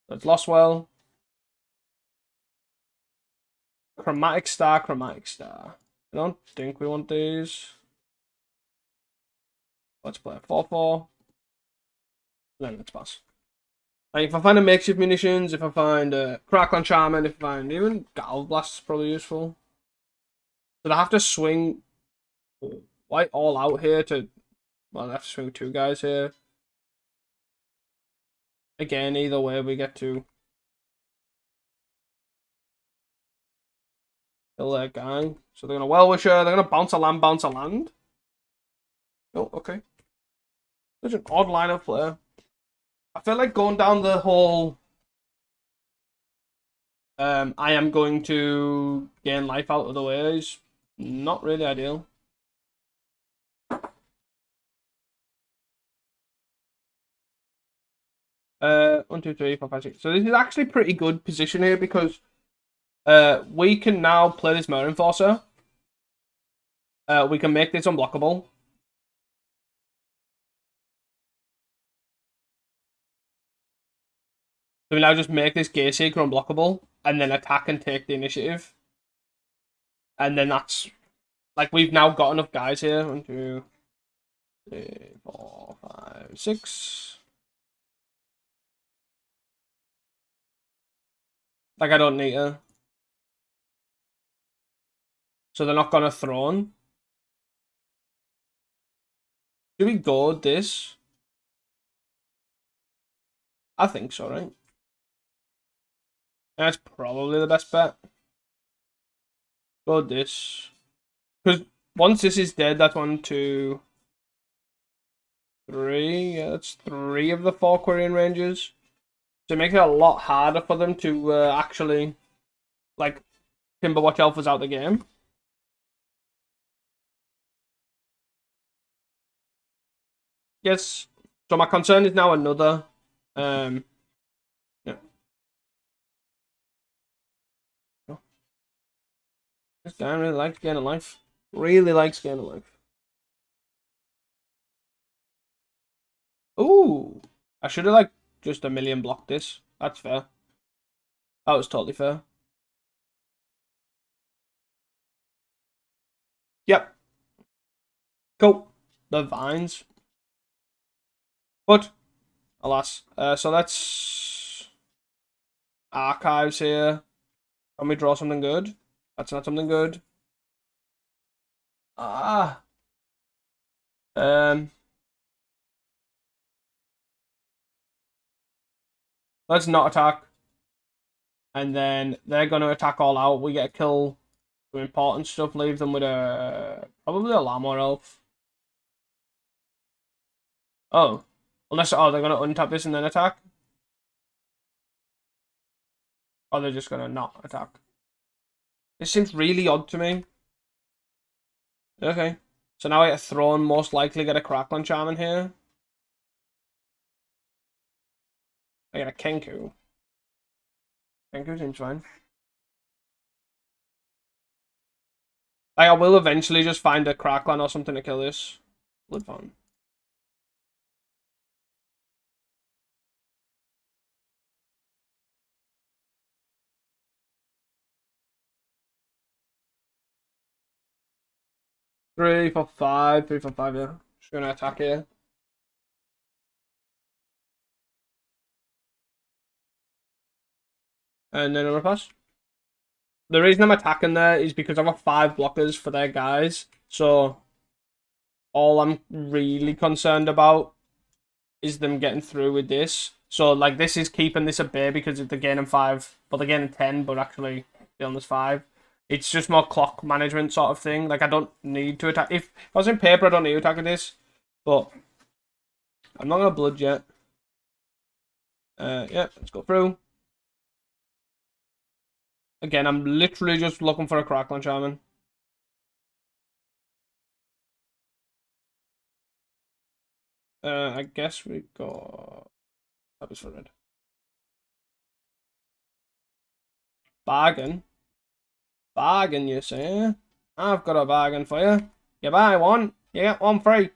So it's lost well. Chromatic Star. I don't think we want these. Let's play a 4/4. Then let's pass. Like if I find a makeshift munitions, if I find a Crackland Charmin, if I find even Galv Blast is probably useful. But I have to swing. white all out here to... Well, I have to swing 2 guys here. Again, either way, we get to kill that guy. So they're going to Well-Wisher. They're going to bounce a land, bounce a land. Oh, okay. Such an odd line of play. I feel like going down the whole... I am going to gain life out of the way is not really ideal. One, two, three, four, five, six. So this is actually pretty good position here because we can now play this Mirror Enforcer. We can make this unblockable. So we now just make this Gatesacre unblockable and then attack and take the initiative. And then that's like we've now got enough guys here. 1, 2, 3, 4, 5, 6. Like I don't need to. So they're not gonna Throne. Do we go this? I think so, right? That's probably the best bet. Go this. Because once this is dead, that's 1, 2, 3. Yeah, that's 3 of the 4 Quirion ranges. So it makes it a lot harder for them to actually, like, Timberwatch Alphas out the game. Yes. So my concern is now another. Yeah. This guy really likes gaining life. Really likes gaining life. Ooh. I should have, like, just a million blocked this. That's fair. That was totally fair. Yep. Cool. The vines. But, alas. So let's archives here. Can we draw something good? That's not something good. Ah. Let's not attack. And then they're going to attack all out. We get a kill. Some important stuff. Leave them with a... Probably a Lamor Elf. Oh. Unless... Oh, they're going to untap this and then attack? Or they're just going to not attack? This seems really odd to me. Okay. So now I get a Throne. Most likely get a Crackling Charm in here. I get a Kenku. Kenku seems fine. Like, I will eventually just find a Crackling or something to kill this. Blood Fountain. Three, four, five. 3, 4, 5, yeah. Just gonna attack here. And then a pass. The reason I'm attacking there is because I've got 5 blockers for their guys. So all I'm really concerned about is them getting through with this. So like this is keeping this at bay because they're gaining 5, but they're gaining 10, but actually dealing this 5. It's just more clock management sort of thing. Like I don't need to attack. If I was in paper, I don't need to attack with this. But I'm not gonna blood yet. Yeah, let's go through. Again, I'm literally just looking for a Crackling Shaman. I guess we got... That was for red. Bargain? Bargain, you say? I've got a bargain for you. You buy one, you get one free.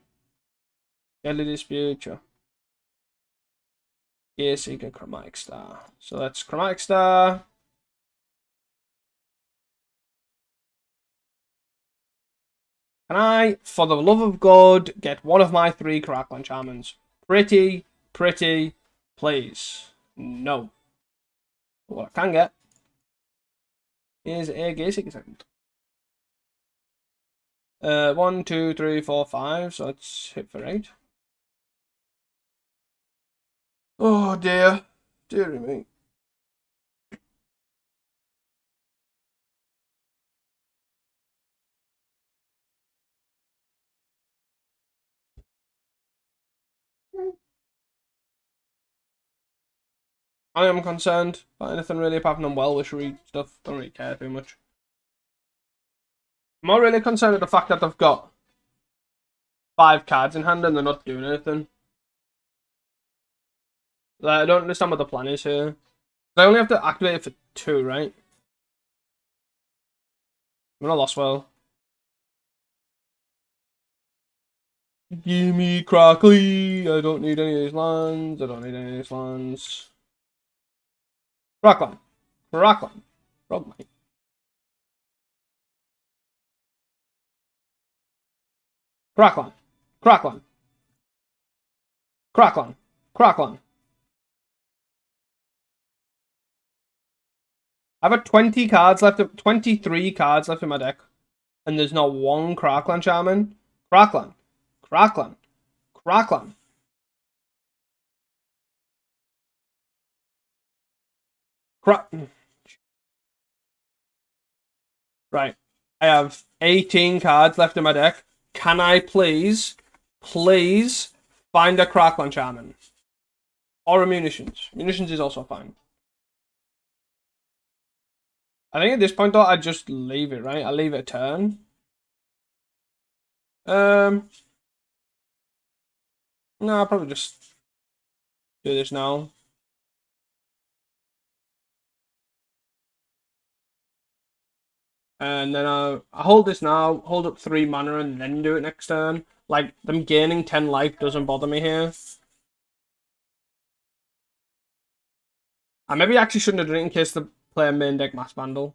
Deadly Dispute, sure. Yeah, Seeker Chromatic Star. So that's Chromatic Star. Can I, for the love of God, get one of my 3 Crackling Shamans? Pretty, please. No. What I can get is a Gatesacre Segment. 1, 2, 3, 4, 5. So let's hit for 8. Oh dear. Deary me. I am concerned about anything really apart from well-wishery stuff. Don't really care too much. I'm not really concerned with the fact that they've got 5 cards in hand and they're not doing anything. Like, I don't understand what the plan is here. I only have to activate it for 2, right? I'm gonna lost well. Gimme Crockley! I don't need any of these lands. I don't need any of these lands. Rockland. Rockland. Rockland. Rockland. Rockland. Rockland. Rockland. I've got 20 cards left, 23 cards left in my deck. And there's not one Crackland Shaman. Crackland. Crackland. Crackland. Crack. Right. I have 18 cards left in my deck. Can I please find a Crackland Shaman? Or a Munitions. Munitions is also fine. I think at this point though, I'd just leave it, right? I'll leave it a turn. No, I'll probably just do this now. And then I'll hold this now, hold up 3 mana, and then do it next turn. Like, them gaining 10 life doesn't bother me here. I maybe actually shouldn't have done it in case the player main deck Mass Vandal.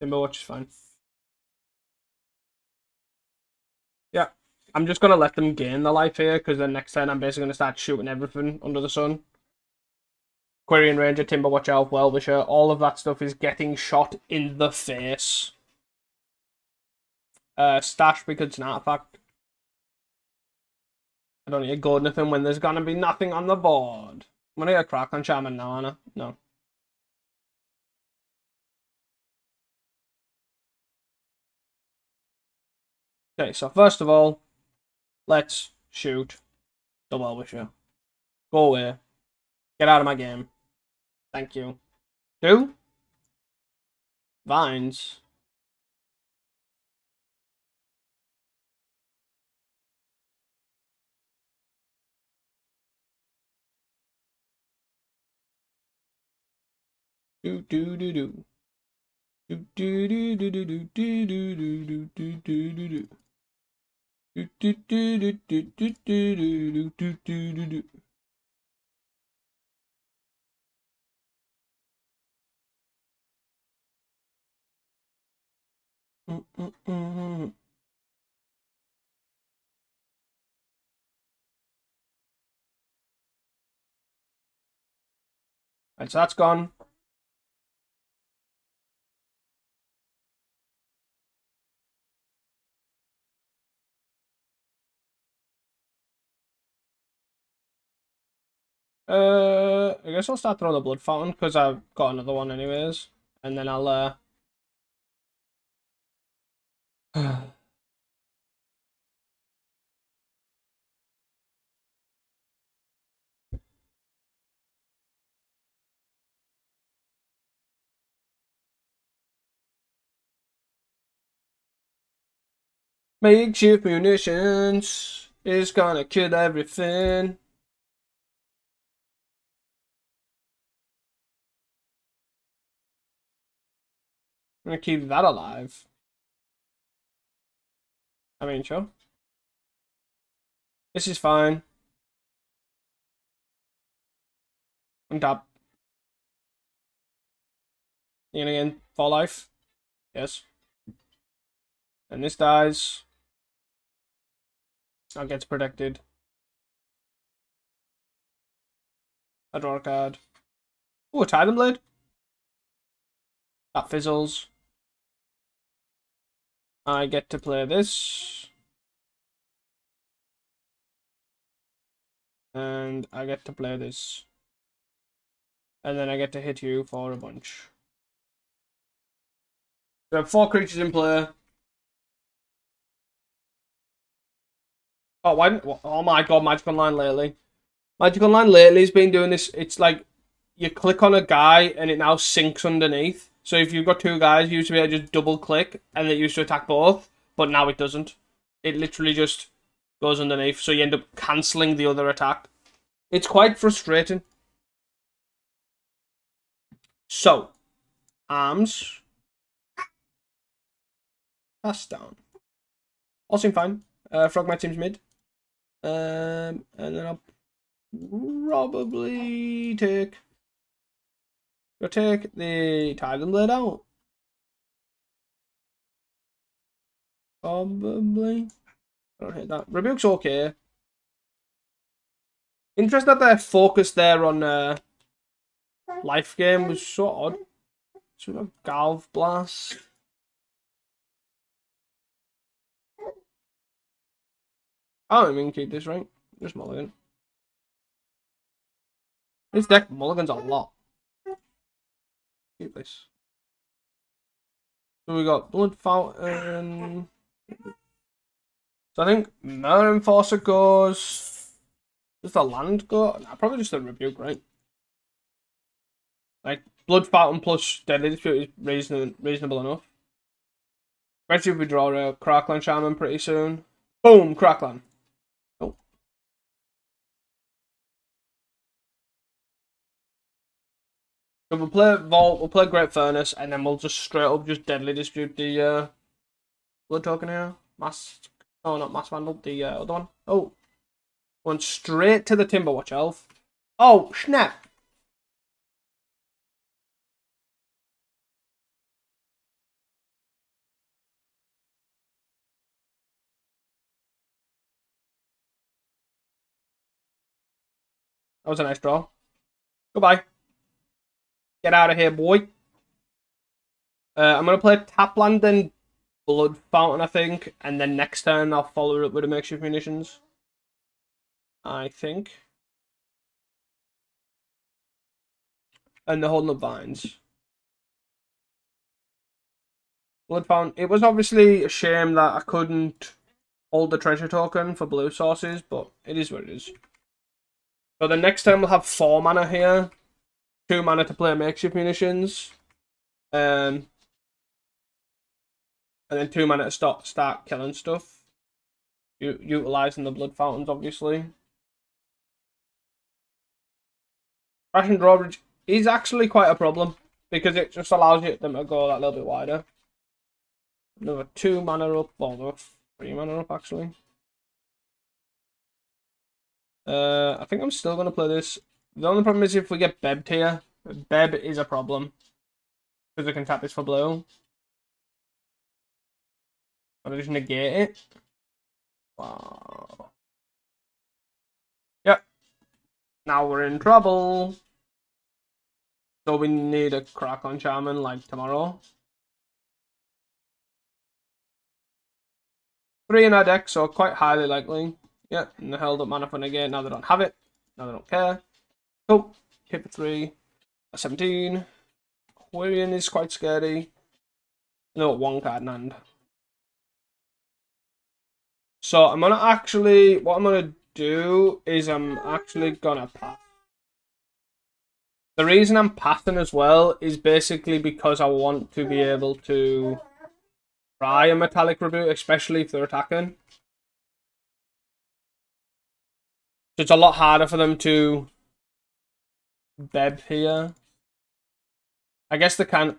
Timberwatch is fine. Yeah. I'm just going to let them gain the life here, because then next turn I'm basically going to start shooting everything under the sun. Quirion Ranger, Timberwatch Elf, Well-Wisher, all of that stuff is getting shot in the face. Stash because it's an artifact. I don't need to go nothing when there's gonna be nothing on the board. I'm gonna get a crack on Shaman now, Anna. No. Okay, so first of all, let's shoot the Well-Wisher. Go away. Get out of my game. Thank you. 2 Vines. Do do do do. Do do do do do do do do do do do do do. Do do do do do do do do do do do. Right, so that's gone. I guess I'll start throwing the Blood Fountain because I've got another one anyways, and then I'll makeshift munitions is gonna kill everything. I'm gonna keep that alive. I mean, sure. This is fine. Untap. You gonna get for life? Yes. And this dies. That gets protected. I draw a card. Ooh, a Titan Blade. That fizzles. I get to play this. And I get to play this. And then I get to hit you for a bunch. We have 4 creatures in play. Oh, why? Oh my god, Magic Online lately. Magic Online lately has been doing this. It's like you click on a guy and it now syncs underneath. So if you've got 2 guys, you used to be able to just double click and it used to attack both, but now it doesn't. It literally just goes underneath, so you end up cancelling the other attack. It's quite frustrating. So, arms. Pass down. All seem fine. Frog my team's mid. And then I'll probably take the Titan Blade out. Probably. I don't hate that. Rebuke's okay. Interesting that their focus there on life game was so odd. So we got Galv Blast. I don't even keep this, right? Just mulligan. This deck mulligans a lot. Keep this. So we got Blood Fountain. So I think Mirror Enforcer goes. Does the land go? Nah, probably just the Rebuke, right? Like Blood Fountain plus Deadly Dispute is reasonable enough. Especially if we draw a Crackland Shaman pretty soon. Boom, Crackland. Oh. So we'll play Vault, we'll play Great Furnace, and then we'll just straight up just Deadly Dispute the Blood Token here. Oh, not Mass Vandal, the other one. Oh. Went straight to the Timberwatch Elf. Oh, snap! That was a nice draw. Goodbye. Get out of here, boy. I'm going to play Tapland and Blood Fountain, I think. And then next turn, I'll follow it up with a Makeshift Munitions. I think. And they're holding up Vines. Blood Fountain. It was obviously a shame that I couldn't hold the treasure token for blue sources, but it is what it is. So the next turn, we'll have 4 mana here. 2 mana to play Makeshift Munitions. And then 2 mana to start killing stuff. Utilising the Blood Fountains, obviously. Crashing Drawbridge is actually quite a problem, because it just allows them to go that little bit wider. Another 2 mana up, or 3 mana up, actually. I think I'm still going to play this. The only problem is if we get Bebbed here. Beb is a problem, because we can tap this for blue. Or just negate it. Wow. Yep. Now we're in trouble. So we need a Crackland Shaman like tomorrow. 3 in our deck, so quite highly likely. Yeah, and they held up mana for negate. Now they don't have it. Now they don't care. Cool. Hit for 3. 17. Quirion is quite scary. No, 1 card in hand. So I'm gonna actually, what I'm gonna do is I'm actually gonna pass. The reason I'm passing as well is basically because I want to be able to try a Metallic Reboot, especially if they're attacking. So it's a lot harder for them to Beb here. I guess they can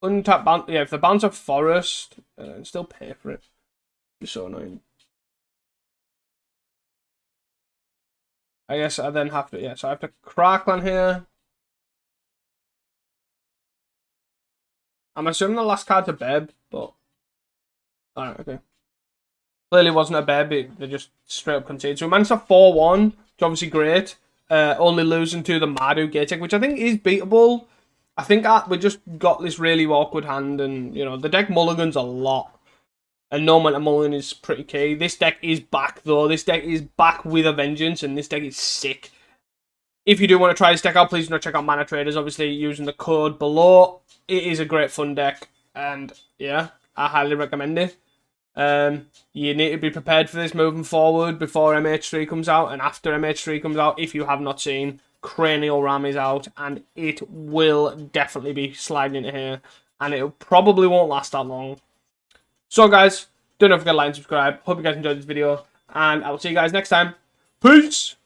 untap bounce. Yeah, if they bounce a Forest and still pay for it. It's so annoying. I guess I then have to, yeah, so I have to Crackland here. I'm assuming the last card's a Beb, but... Alright, okay. Clearly wasn't a Beb, they just straight up conceded. So we managed to 4-1, which is obviously great. Only losing to the Mardu Gatek, which I think is beatable. I think we just got this really awkward hand, and you know the deck mulligans a lot, and no mana mulligan is pretty key. This deck is back though. This deck is back with a vengeance, and this deck is sick. If you do want to try this deck out, please do not check out Manatraders. Obviously, using the code below. It is a great fun deck, and yeah, I highly recommend it. You need to be prepared for this moving forward before MH3 comes out, and after MH3 comes out, if you have not seen, Cranial Ram is out, and it will definitely be sliding into here, and it probably won't last that long. So guys, don't forget to like and subscribe. Hope you guys enjoyed this video, and I will see you guys next time. Peace!